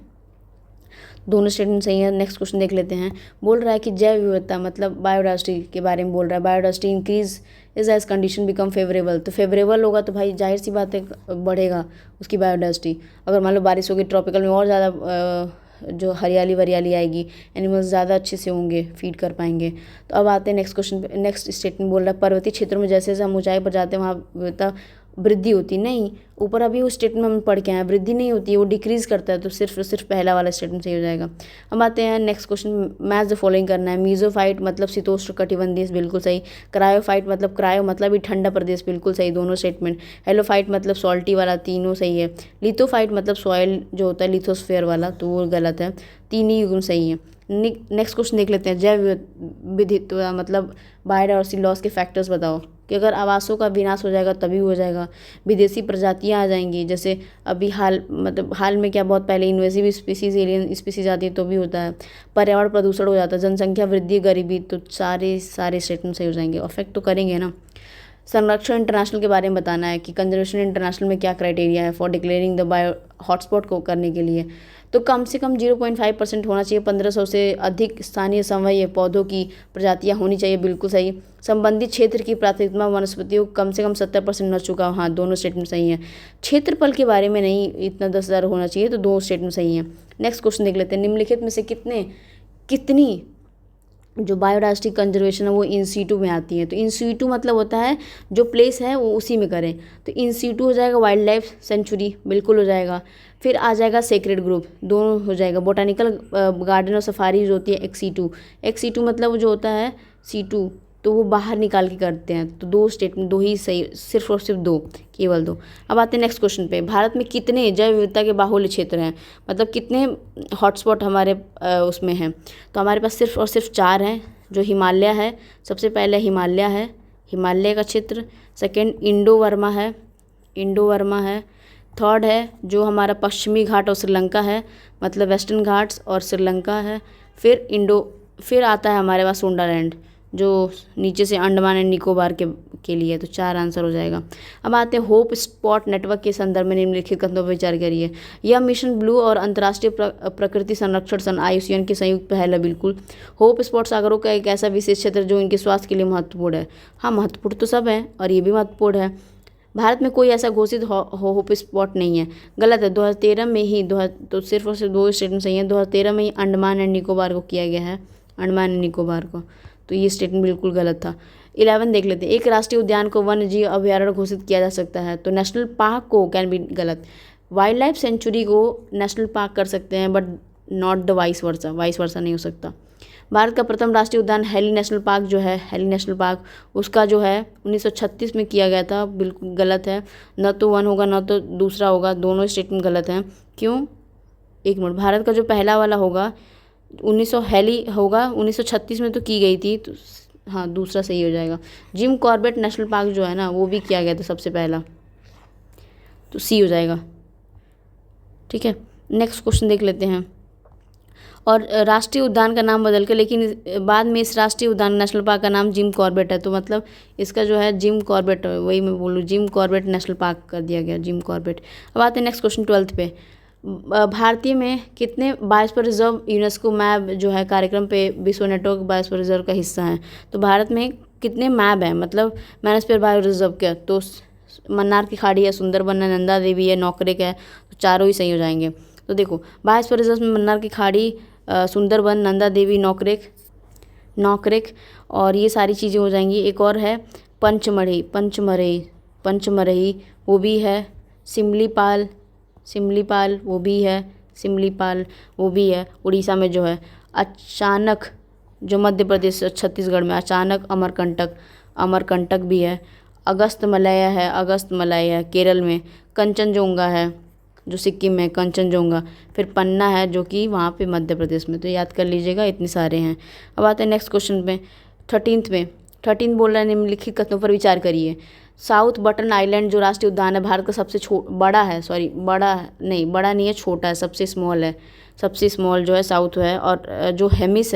दोनों स्टेटमेंट सही है। नेक्स्ट क्वेश्चन देख लेते हैं। बोल रहा है कि जैव विविधता मतलब बायोडाइवर्सिटी के बारे में बोल रहा है। Biodiversity increase is as condition become favourable, तो फेवरेबल होगा तो भाई जाहिर सी बात है बढ़ेगा उसकी बायोडाइवर्सिटी। अगर मान लो बारिश होगी ट्रॉपिकल में, और ज़्यादा जो हरियाली आएगी, एनिमल्स ज़्यादा अच्छे से होंगे, फीड कर पाएंगे। तो अब आते हैं नेक्स्ट क्वेश्चन पे। नेक्स्ट स्टेटमेंट बोल रहा है पर्वतीय क्षेत्रों में जैसे जैसे हम ऊंचाई पर जाते हैं वहाँ विविधता वृद्धि होती नहीं, ऊपर अभी वो स्टेटमेंट हम पढ़ के आए, वृद्धि नहीं होती है, वो डिक्रीज करता है, तो सिर्फ और सिर्फ पहला वाला स्टेटमेंट सही हो जाएगा। अब आते हैं next question, match the following करना है। मीजोफाइट मतलब शीतोष्ण कटिबंधीय, बिल्कुल सही। क्रायोफाइट मतलब क्रायो मतलब ही ठंडा प्रदेश, बिल्कुल सही दोनों स्टेटमेंट। हेलोफाइट मतलब सॉल्टी वाला, तीनों सही है। लिथोफाइट मतलब सॉइल जो होता है लिथोस्फेयर वाला, तो वो गलत है, तीन ही गुण सही है। नेक्स्ट क्वेश्चन देख लेते हैं, जैव विविधता मतलब बायोडायवर्सिटी लॉस के फैक्टर्स बताओ, कि अगर आवासों का विनाश हो जाएगा तभी हो जाएगा, विदेशी प्रजातियां आ जाएंगी, जैसे अभी हाल में क्या, बहुत पहले इन्वेसिव स्पीसीज, एलियन स्पीसीज आती है तो भी होता है, पर्यावरण प्रदूषण हो जाता है, जनसंख्या वृद्धि, गरीबी, तो सारे स्टेटमेंट सही हो जाएंगे, अफेक्ट तो करेंगे ना। संरक्षण इंटरनेशनल के बारे में बताना है कि कंजर्वेशन इंटरनेशनल में क्या क्राइटेरिया है for declaring the bio hotspot को करने के लिए, तो कम से कम 0.5% होना चाहिए, 1500 से अधिक स्थानीय संवहनीय पौधों की प्रजातियां होनी चाहिए, बिल्कुल सही। संबंधित क्षेत्र की प्राथमिकता वनस्पतियों कम से कम 70% हो चुका, हाँ दोनों स्टेटमेंट सही हैं। क्षेत्रफल के बारे में नहीं, इतना 10,000 होना चाहिए, तो दो स्टेटमेंट सही हैं। नेक्स्ट क्वेश्चन देख लेते हैं, निम्नलिखित में से कितनी जो बायोडायवर्सिटी कंजर्वेशन है वो इन सीटू में आती है, तो इन सीटू मतलब होता है जो प्लेस है वो उसी में करें, तो इन सीटू हो जाएगा, वाइल्ड लाइफ सेंचुरी बिल्कुल हो जाएगा, फिर आ जाएगा सेक्रेड ग्रुप, दोनों हो जाएगा। बोटानिकल गार्डन और सफारी जो होती है एक्सीटू मतलब वो जो होता है सीटू, तो वो बाहर निकाल के करते हैं, तो दो स्टेटमेंट, दो ही सही, सिर्फ और सिर्फ दो, केवल दो। अब आते हैं नेक्स्ट क्वेश्चन पे, भारत में कितने जैव विविधता के बाहुल्य क्षेत्र हैं, मतलब कितने हॉटस्पॉट हमारे उसमें हैं, तो हमारे पास सिर्फ और सिर्फ 4 हैं, जो हिमालय है, सबसे पहले हिमालय है, हिमालय का क्षेत्र, सेकेंड इंडो वर्मा है, थर्ड है जो हमारा पश्चिमी घाट और श्रीलंका है, मतलब वेस्टर्न घाट्स और श्रीलंका है, फिर आता है हमारे पास सुंडालैंड जो नीचे से अंडमान एंड निकोबार के लिए, तो 4 आंसर हो जाएगा। अब आते हैं होप स्पॉट नेटवर्क के संदर्भ में निम्नलिखित कथनों पर विचार करिए। यह मिशन ब्लू और अंतर्राष्ट्रीय प्रकृति संरक्षण सन IUCN की संयुक्त पहल है, बिल्कुल। होप स्पॉट सागरों का एक ऐसा विशेष क्षेत्र जो इनके स्वास्थ्य के लिए महत्वपूर्ण है, हाँ महत्वपूर्ण तो सब है और ये भी महत्वपूर्ण है। भारत में कोई ऐसा घोषित होप स्पॉट नहीं है, गलत है। 2013 में ही तो सिर्फ और सिर्फ 2 स्टेटमेंट सही हैं, 2013 में ही अंडमान एंड निकोबार को किया गया है, अंडमान एंड निकोबार को, तो ये स्टेटमेंट बिल्कुल गलत था। 11 देख लेते हैं, एक राष्ट्रीय उद्यान को वन्य जीव अभयारण्य घोषित किया जा सकता है, तो नेशनल पार्क को कैन बी गलत, वाइल्ड लाइफ सेंचुरी को नेशनल पार्क कर सकते हैं, but not the vice versa नहीं हो सकता। भारत का प्रथम राष्ट्रीय उद्यान हेली नेशनल पार्क जो है, हेली नेशनल पार्क, उसका जो है 1936 में किया गया था, बिल्कुल गलत है, न तो 1 होगा न तो दूसरा होगा, दोनों स्टेटमेंट गलत हैं। क्यों, एक मिनट, भारत का जो पहला वाला होगा 1936 में तो की गई थी, तो हाँ दूसरा सही हो जाएगा। जिम कॉर्बेट नेशनल पार्क जो है ना वो भी किया गया था सबसे पहला, तो सी हो जाएगा, ठीक है। नेक्स्ट क्वेश्चन देख लेते हैं, और राष्ट्रीय उद्यान का नाम बदल के, लेकिन बाद में इस राष्ट्रीय उद्यान नेशनल पार्क का नाम जिम कॉर्बेट है, तो मतलब इसका जो है जिम कॉर्बेट, वही मैं बोलूँ, जिम कॉर्बेट नेशनल पार्क कर दिया गया, जिम कॉर्बेट। अब आते हैं नेक्स्ट क्वेश्चन 12th पे, भारतीय में कितने बायोस्फीयर रिजर्व यूनेस्को मैप जो है कार्यक्रम पे विश्व नेटवर्क बायोस्फीयर रिजर्व का हिस्सा है, तो भारत में कितने मैप हैं, मतलब मैनोस्फीयर बायो रिजर्व के, तो मन्नार की खाड़ी है, सुंदरबन है, नंदा देवी है, नौकरेक है, तो चारों ही सही हो जाएंगे। तो देखो बायोस्फीयर रिजर्व में मन्नार की खाड़ी, सुंदरबन, नंदा देवी, नौकरेक और ये सारी चीज़ें हो जाएंगी। एक और है पंचमरही वो भी है, सिमलीपाल वो भी है उड़ीसा में जो है। अचानक जो मध्य प्रदेश छत्तीसगढ़ में, अचानक अमरकंटक भी है। अगस्तमलय है केरल में। कंचनजोंगा है जो सिक्किम में, कंचनजोंगा। फिर पन्ना है जो कि वहाँ पे मध्य प्रदेश में, तो याद कर लीजिएगा, इतने सारे हैं। अब आते हैं नेक्स्ट क्वेश्चन पे 13 बोल रहा है, निम्नलिखित कथनों पर विचार करिए। साउथ बटन आइलैंड जो राष्ट्रीय उद्यान है भारत का सबसे बड़ा नहीं है, छोटा है, सबसे स्मॉल जो है साउथ है। और जो हेमिस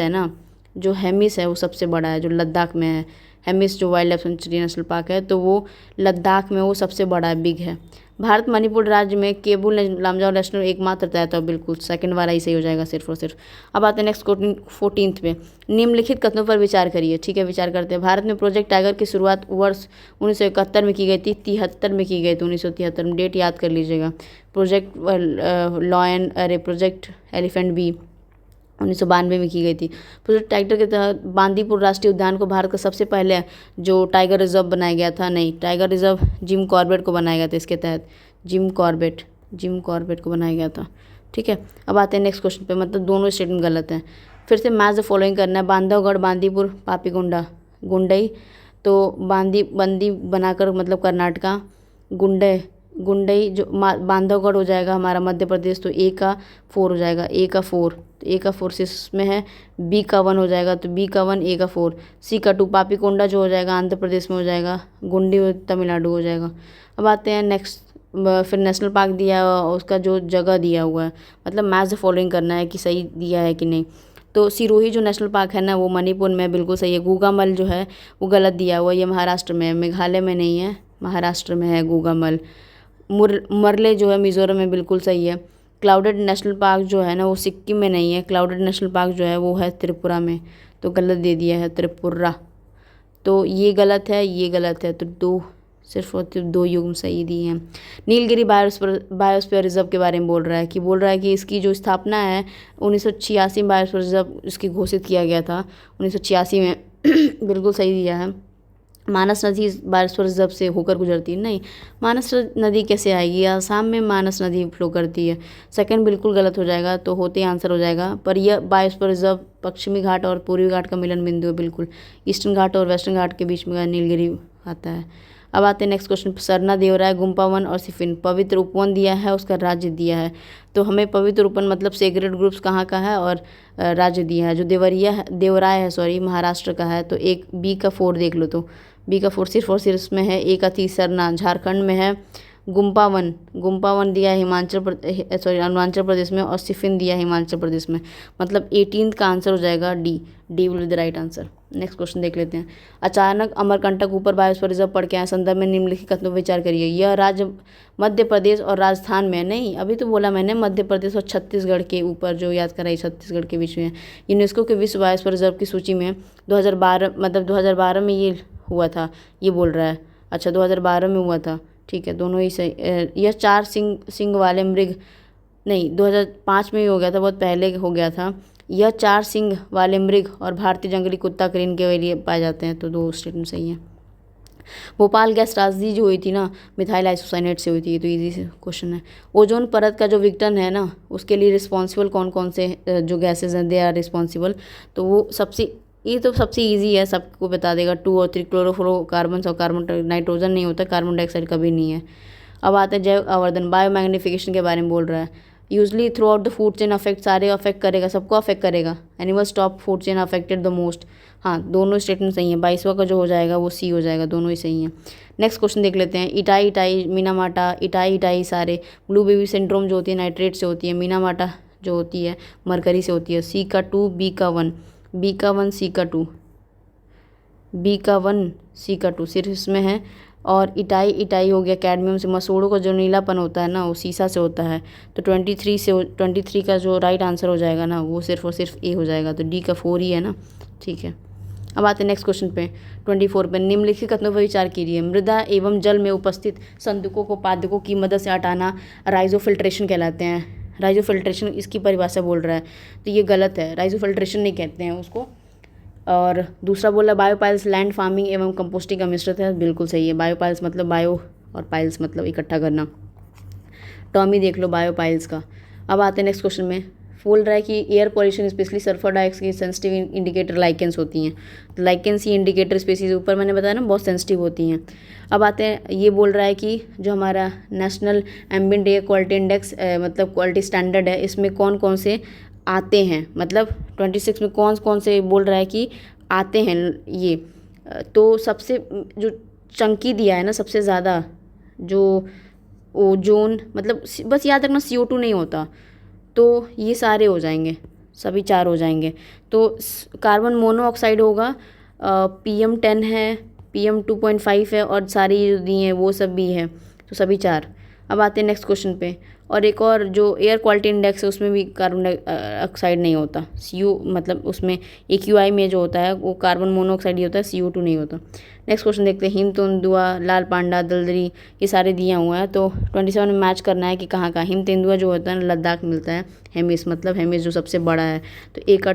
है वो सबसे बड़ा है, जो लद्दाख में है। हेमिस जो wild life sanctuary national park है, तो वो लद्दाख में वो सबसे बड़ा है, बिग है। भारत मणिपुर राज्य में केबुल लामजाओ नेशनल एकमात्र तहत है, बिल्कुल सेकंड वाला ही सही हो जाएगा, सिर्फ और सिर्फ। अब आते हैं नेक्स्ट 14th पे, निम्नलिखित कथनों पर विचार करिए, ठीक है, विचार करते हैं। भारत में प्रोजेक्ट टाइगर की शुरुआत वर्ष 1971 में की गई थी, 73 में की गई थी, 1973 में, डेट याद कर लीजिएगा। प्रोजेक्ट एलिफेंट भी 1992 में की गई थी। प्रोजेक्ट टाइगर के तहत बांदीपुर राष्ट्रीय उद्यान को भारत का सबसे पहले जो टाइगर रिजर्व बनाया गया था, नहीं, टाइगर रिजर्व जिम कॉर्बेट को बनाया गया था। इसके तहत जिम कॉर्बेट को बनाया गया था। ठीक है, अब आते हैं नेक्स्ट क्वेश्चन पे, मतलब दोनों स्टेटमेंट गलत हैं। फिर से मैच द फॉलोइंग करना है। बांधवगढ़, बांदीपुर, पापीकोंडा, गुंडई। तो बंदी बनाकर मतलब कर्नाटका, गुंडई जो बांधवगढ़ हो जाएगा हमारा मध्य प्रदेश, तो ए का 4 हो जाएगा, ए का 4, तो ए का 4 इसमें है। बी का 1 हो जाएगा, तो बी का 1, ए का 4। सी का 2 पापीकोंडा जो हो जाएगा आंध्र प्रदेश में हो जाएगा, गुंडी तमिलनाडु हो जाएगा। अब आते हैं नेक्स्ट, फिर नेशनल पार्क दिया हुआ, उसका जो जगह दिया हुआ है, मतलब मैच द फॉलोइंग करना है कि सही दिया है कि नहीं। तो सिरोही जो नेशनल पार्क है ना, वो मणिपुर में बिल्कुल सही है। गूगामल जो है वो गलत दिया हुआ है, ये महाराष्ट्र में है, मेघालय में नहीं है, महाराष्ट्र में है गूगामल। मरले जो है मिज़ोरम में, बिल्कुल सही है। क्लाउडेड नेशनल पार्क जो है ना वो सिक्किम में नहीं है, क्लाउडेड नेशनल पार्क जो है वो है त्रिपुरा में, तो गलत दे दिया है त्रिपुरा। तो ये गलत है, ये गलत है, तो सिर्फ 2 युग्म सही दिए हैं। नीलगिरी बायोस्फीयर रिजर्व के बारे में बोल रहा है कि इसकी जो स्थापना है 1986 में बायोस्फीयर रिजर्व इसकी घोषित किया गया था, 1986 में। बिल्कुल सही दिया है। मानस नदी बायोस्फीयर रिजर्व से होकर गुजरती है, नहीं, मानस नदी कैसे आएगी, असम में मानस नदी फ्लो करती है। सेकंड बिल्कुल गलत हो जाएगा, तो होते ही आंसर हो जाएगा। पर यह बायोस्फीयर रिजर्व पश्चिमी घाट और पूर्वी घाट का मिलन बिंदु है, बिल्कुल ईस्टर्न घाट और वेस्टर्न घाट के बीच में नीलगिरी आता है। अब आते हैं नेक्स्ट क्वेश्चन, सरना देवराय, गुम्पा वन और सिफिन। पवित्र उपवन दिया है, उसका राज्य दिया है। तो हमें पवित्र उपवन मतलब सेक्रेड ग्रुप्स कहाँ का है और राज्य दिया है। जो देवराय है महाराष्ट्र का है, तो एक बी का 4 देख लो, तो बी का 4 सिर्फ और सिर्फ इसमें है। ए का 3 सरना झारखंड में है। गुम्पा वन दिया है अरुणाचल प्रदेश में, और सिफिन दिया है हिमाचल प्रदेश में। मतलब 18 का आंसर हो जाएगा D will be the right answer. Next question देख लेते हैं। अचानक अमरकंटक ऊपर बायोस्फीयर रिजर्व पढ़ के आए, संदर्भ में निम्नलिखित कथनों पर विचार करिए। यह राज्य मध्य प्रदेश और राजस्थान में, नहीं, अभी तो बोला मैंने मध्य प्रदेश और छत्तीसगढ़ के ऊपर, जो याद कराई छत्तीसगढ़ के बीच में। यूनेस्को के विश्व बायोस्फीयर रिजर्व की सूची में 2012 में ये हुआ था, ये बोल रहा है। अच्छा, 2012 में हुआ था, ठीक है, दोनों ही सही। यह 4 सिंग वाले मृग, नहीं, 2005 में ही हो गया था, बहुत पहले हो गया था। यह 4 सिंग वाले मृग और भारतीय जंगली कुत्ता क्रेन के लिए पाए जाते हैं, तो 2 स्टेटमेंट सही है। भोपाल गैस त्रासदी जो हुई थी ना, मिथाइल आइसोसाइनेट से हुई थी, तो इजी से क्वेश्चन है। ओजोन परत का जो विघटन है ना, उसके लिए रिस्पॉन्सिबल कौन कौन से जो गैसेज हैं, दे आर रिस्पॉन्सिबल। तो वो ये तो सबसे इजी है, सबको बता देगा। 2 और 3 क्लोरोफ्लोरोकार्बन और कार्बन, नाइट्रोजन नहीं होता, कार्बन डाइऑक्साइड कभी नहीं है। अब आते हैं जैव आवर्धन, बायोमैग्निफिकेशन के बारे में बोल रहा है। Usually through out the food chain affect, सारे अफेक्ट करेगा, सबको अफेक्ट करेगा। Animals top food chain affected the most. हाँ, दोनों स्टेटमेंट सही है। 22वां का जो हो जाएगा वो सी हो जाएगा, दोनों ही सही हैं। नेक्स्ट क्वेश्चन देख लेते हैं। इटाई मीनामाटा, इटाई सारे। ब्लू बेबी सिंड्रोम जो होती है नाइट्रेट से होती है। मीनामाटा जो होती है मरकरी से होती है। सी का 2, बी का 1, बी का 1, सी का 2, बी का 1, सी का 2 सिर्फ इसमें है। और इटाई हो गया कैडमियम से। मसूड़ों का जो नीलापन होता है ना, वो सीसा से होता है। तो 23 का जो राइट आंसर हो जाएगा ना, वो सिर्फ और सिर्फ ए हो जाएगा, तो डी का 4 ही है ना, ठीक है। अब आते हैं नेक्स्ट क्वेश्चन पे, 24 पे। निम्नलिखित कथनों पर विचार कीजिए। मृदा एवं जल में उपस्थित संदूकों को पादकों की मदद से हटाना राइजोफिल्ट्रेशन कहलाते हैं। राइजोफिल्ट्रेशन इसकी परिभाषा बोल रहा है, तो ये गलत है, राइजोफिल्ट्रेशन नहीं कहते हैं उसको। और दूसरा बोला बायोपाइल्स लैंड फार्मिंग एवं कंपोस्टिंग का मिश्रित है, बिल्कुल सही है। बायोपाइल्स मतलब बायो और पाइल्स मतलब इकट्ठा करना। टॉमी देख लो बायोपाइल्स का। अब आते हैं नेक्स्ट क्वेश्चन में। बोल रहा है कि air pollution specially sulphur dioxide की सेंसिटिव इंडिकेटर लाइकेंस होती हैं। तो लाइकेंस ही इंडिकेटर स्पीसीज ऊपर मैंने बताया ना बहुत सेंसिटिव होती हैं। अब आते हैं, ये बोल रहा है कि जो हमारा national ambient air quality index मतलब क्वालिटी स्टैंडर्ड है, इसमें कौन कौन से आते हैं, मतलब 26 में कौन कौन से बोल रहा है कि आते हैं ये। तो सबसे जो चंकी दिया है ना, सबसे ज़्यादा जो ओजोन, मतलब बस याद रखना CO2 नहीं होता, तो ये सारे हो जाएंगे, सभी 4 हो जाएंगे। तो कार्बन मोनोऑक्साइड होगा, PM10 है, PM2.5 है, और सारी जो दी हैं वो सब भी है, तो सभी 4। अब आते हैं नेक्स्ट क्वेश्चन पे। और एक और जो एयर क्वालिटी इंडेक्स है उसमें भी कार्बन डाइऑक्साइड नहीं होता, CO मतलब उसमें AQI में जो होता है वो कार्बन मोनोऑक्साइड ही होता है, CO2 नहीं होता। नेक्स्ट क्वेश्चन देखते हैं। हिम तेंदुआ, लाल पांडा, दलदली, ये सारे दिया हुआ है। तो 27 में मैच करना है कि कहाँ का। हिम तेंदुआ जो होता है लद्दाख मिलता है। हेमिस मतलब हेमिस जो सबसे बड़ा है, तो ए का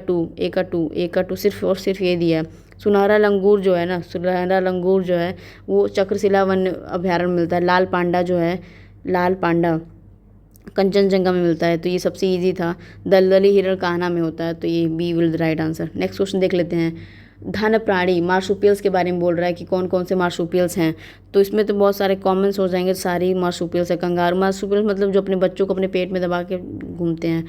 टू सिर्फ और सिर्फ ये दिया है। सुनहरा लंगूर जो है ना, सुनहरा लंगूर जो है वो चक्रशिला वन अभ्यारण्य मिलता है। लाल पांडा जो है, लाल पांडा कंचनजंगा में मिलता है, तो ये सबसे इजी था। दलदली हिरण कान्हा में होता है, तो ये B will the right answer. Next question देख लेते हैं। धन प्राणी मार्सुपियल्स के बारे में बोल रहा है कि कौन कौन से मार्सुपियल्स हैं। तो इसमें तो बहुत सारे कॉमन्स हो जाएंगे, सारी मार्सुपियल्स है। कंगारू मार्सुपियल्स मतलब जो अपने बच्चों को अपने पेट में दबा के घूमते हैं।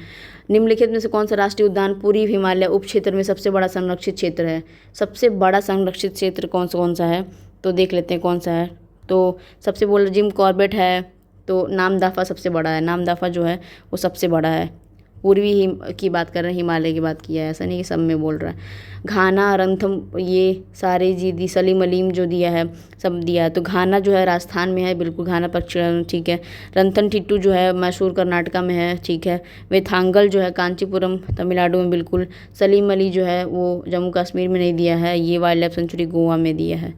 निम्नलिखित में से कौन सा राष्ट्रीय उद्यान पूर्वी हिमालय उप क्षेत्र में सबसे बड़ा संरक्षित क्षेत्र है। सबसे बड़ा संरक्षित क्षेत्र कौन सा है, तो देख लेते हैं कौन सा है। तो सबसे बोल जिम कॉर्बेट है, तो नामदाफा सबसे बड़ा है। नामदाफा जो है वो सबसे बड़ा है। पूर्वी की बात कर रहे हैं, हिमालय की बात किया है, ऐसा नहीं कि सब में बोल रहा है। घाना, रंथम, ये सारे जी दी, सलीम अलीम जो दिया है सब दिया है। तो घाना जो है राजस्थान में है, बिल्कुल घाना पक्षी, ठीक है। रंथन टिट्टू जो है मैसूर कर्नाटका में है, ठीक है। वेथांगल जो है कांचीपुरम तमिलनाडु में, बिल्कुल। सलीम अली जो है वो जम्मू कश्मीर में नहीं दिया है, ये वाइल्ड लाइफ सेंचुरी गोवा में दिया है।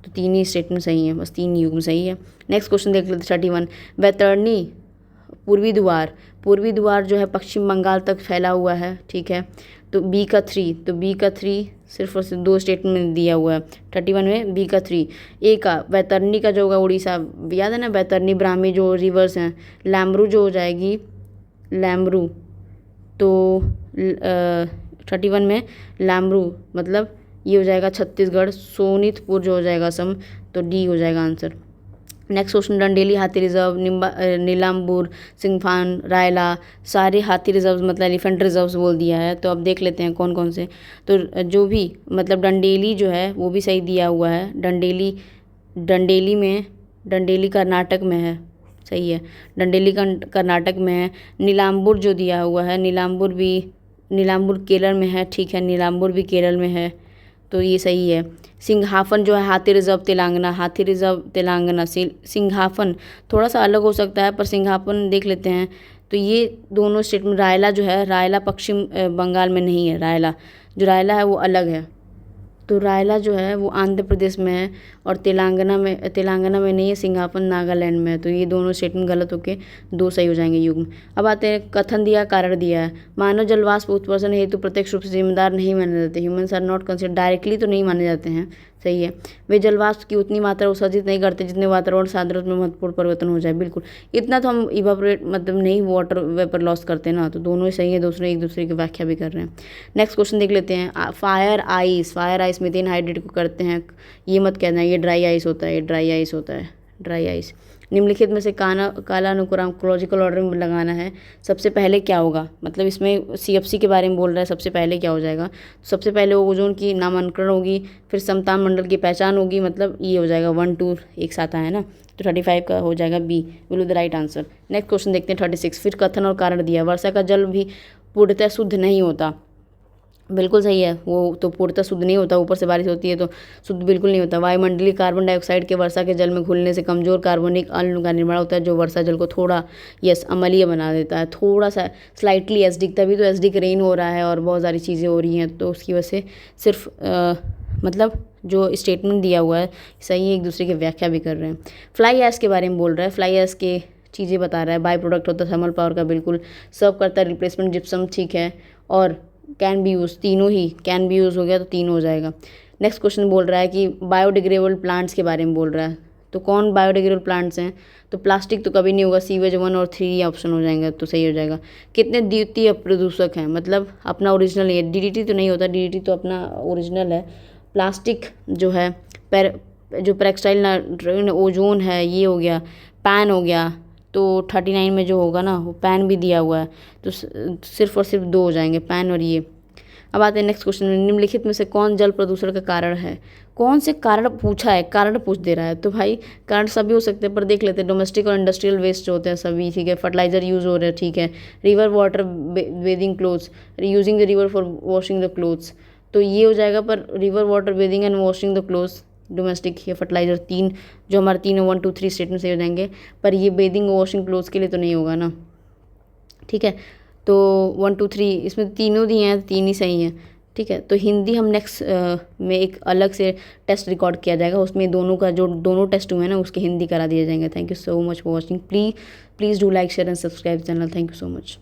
तो 3 ही स्टेटमेंट सही है, बस 3 युग्म सही है। नेक्स्ट क्वेश्चन देख लेते 31। वैतरणी पूर्वी द्वार जो है पश्चिम बंगाल तक फैला हुआ है, ठीक है। तो बी का 3 सिर्फ और सिर्फ 2 स्टेटमेंट में दिया हुआ है 31 में, बी का 3। ए का वैतरणी का जो होगा उड़ीसा, याद है ना, वैतरणी ब्राह्मी जो रिवर्स हैं। लैम्ब्रू जो हो जाएगी, लैम्ब्रू, तो 31 में लैम्ब्रू मतलब ये हो जाएगा छत्तीसगढ़। सोनितपुर जो हो जाएगा असम, तो डी हो जाएगा आंसर। Next question. डंडेली हाथी रिजर्व, नीलाम्बूर, सिंगफान, रायला, सारे हाथी रिजर्व मतलब एलिफेंट रिजर्व्स बोल दिया है। तो अब देख लेते हैं कौन कौन से। तो जो भी मतलब डंडेली जो है वो भी सही दिया हुआ है। डंडेली कर्नाटक में है, सही है। डंडेली कर्नाटक में है। नीलाम्बूर जो दिया हुआ है, नीलाम्बूर केरल में है, ठीक है। नीलाम्बूर भी केरल में है, तो ये सही है। सिंघाफन जो है हाथी रिजर्व तेलंगाना। सिंघाफन थोड़ा सा अलग हो सकता है, पर सिंघाफन देख लेते हैं। तो ये दोनों स्टेट में, रायला जो है, रायला पश्चिम बंगाल में नहीं है। रायला है वो अलग है। तो रायला जो है वो आंध्र प्रदेश में है, और तेलंगाना में नहीं है। सिंघापन नागालैंड में है। तो ये दोनों स्टेटमेंट गलत होके 2 सही हो जाएंगे युग्म। अब आते हैं कथन दिया, कारण दिया है। मानव जलवाष्प उत्सर्जन हेतु प्रत्यक्ष रूप से जिम्मेदार नहीं माने जाते। Humans are not consider, directly तो नहीं माने जाते हैं, सही है। वे जलवाष्प की उतनी मात्रा उत्सर्जित नहीं करते जितने वातावरण साधारण में महत्वपूर्ण परिवर्तन हो जाए, बिल्कुल। इतना तो हम इवापोरेट मतलब नहीं वाटर वेपर लॉस करते ना, तो दोनों ही सही है। दूसरे एक दूसरे की व्याख्या भी कर रहे हैं। नेक्स्ट क्वेश्चन देख लेते हैं। फायर आइस मीथेन हाइड्रेट को करते हैं, ये मत कहना ये ड्राई आइस होता है, ड्राई आइस। निम्नलिखित में से काला अनुक्रम क्रोलॉजिकल ऑर्डर में लगाना है। सबसे पहले क्या होगा, मतलब इसमें CFC के बारे में बोल रहा है, सबसे पहले क्या हो जाएगा। सबसे पहले ओजोन की नामांकन होगी, फिर समताप मंडल की पहचान होगी, मतलब ये हो जाएगा 1 2 एक साथ है ना। तो 35 का हो जाएगा B, will the right answer. Next question देखते हैं 36। फिर कथन और कारण दिया। वर्षा का जल भी पूर्णतः शुद्ध नहीं होता, बिल्कुल सही है। वो तो पूर्णतः शुद्ध नहीं होता, ऊपर से बारिश होती है तो शुद्ध बिल्कुल नहीं होता। वायुमंडलीय कार्बन डाइऑक्साइड के वर्षा के जल में घुलने से कमजोर कार्बनिक अम्ल का निर्माण होता है, जो वर्षा जल को थोड़ा अम्लीय बना देता है, थोड़ा सा स्लाइटली एसिडिक। तभी तो एसिडिक रेन हो रहा है और बहुत सारी चीज़ें हो रही हैं, तो उसकी वजह से सिर्फ मतलब जो स्टेटमेंट दिया हुआ है सही है, एक दूसरे की व्याख्या भी कर रहे हैं। फ्लाई ऐश के बारे में बोल रहा है, फ्लाई ऐश के चीज़ें बता रहा है। बाई प्रोडक्ट होता है थर्मल पावर का, बिल्कुल। सर्व करता है रिप्लेसमेंट जिप्सम, ठीक है। और कैन बी यूज़, तीनों ही कैन बी यूज़ हो गया, तो 3 हो जाएगा। नेक्स्ट क्वेश्चन बोल रहा है कि बायोडिग्रेडेबल प्लांट्स के बारे में बोल रहा है। तो कौन बायोडिग्रेडेबल प्लांट्स हैं, तो प्लास्टिक तो कभी नहीं होगा, सीवेज 1 और 3 ऑप्शन हो जाएंगे, तो सही हो जाएगा। कितने द्वितीय प्रदूषक हैं, मतलब अपना ओरिजिनल है। DDT तो नहीं होता, DDT तो अपना ओरिजिनल है। प्लास्टिक जो है जो पेरोक्साइड ओजोन है, ये हो गया। पैन हो गया, तो 39 में जो होगा ना वो पैन भी दिया हुआ है, तो सिर्फ और सिर्फ 2 हो जाएंगे, पैन और ये। अब आते हैं नेक्स्ट क्वेश्चन में। निम्नलिखित में से कौन जल प्रदूषण का कारण है। कौन से कारण पूछा है, कारण पूछ दे रहा है, तो भाई कारण सभी हो सकते हैं, पर देख लेते हैं। डोमेस्टिक और इंडस्ट्रियल वेस्ट जो होते हैं सभी, ठीक है। फर्टिलाइजर यूज़ हो रहे हैं, ठीक है। River water bathing clothes, using the river for washing the clothes, तो ये हो जाएगा। पर river water bathing and washing the clothes domestic या फर्टिलाइज़र 3 जो हमारे 3 1 2 3 स्टेटमेंट सही हो जाएंगे, पर ये बेदिंग वॉशिंग क्लोथ्स के लिए तो नहीं होगा ना, ठीक है। तो 1 2 3 इसमें तीनों दिए हैं, 3 ही सही हैं, ठीक है। तो हिंदी हम नेक्स्ट में एक अलग से टेस्ट रिकॉर्ड किया जाएगा, उसमें दोनों का जो दोनों टेस्ट हुए हैं ना उसके हिंदी करा दिए जाएंगे। Thank you so much for watching. Please do like share and subscribe channel. Thank you so much.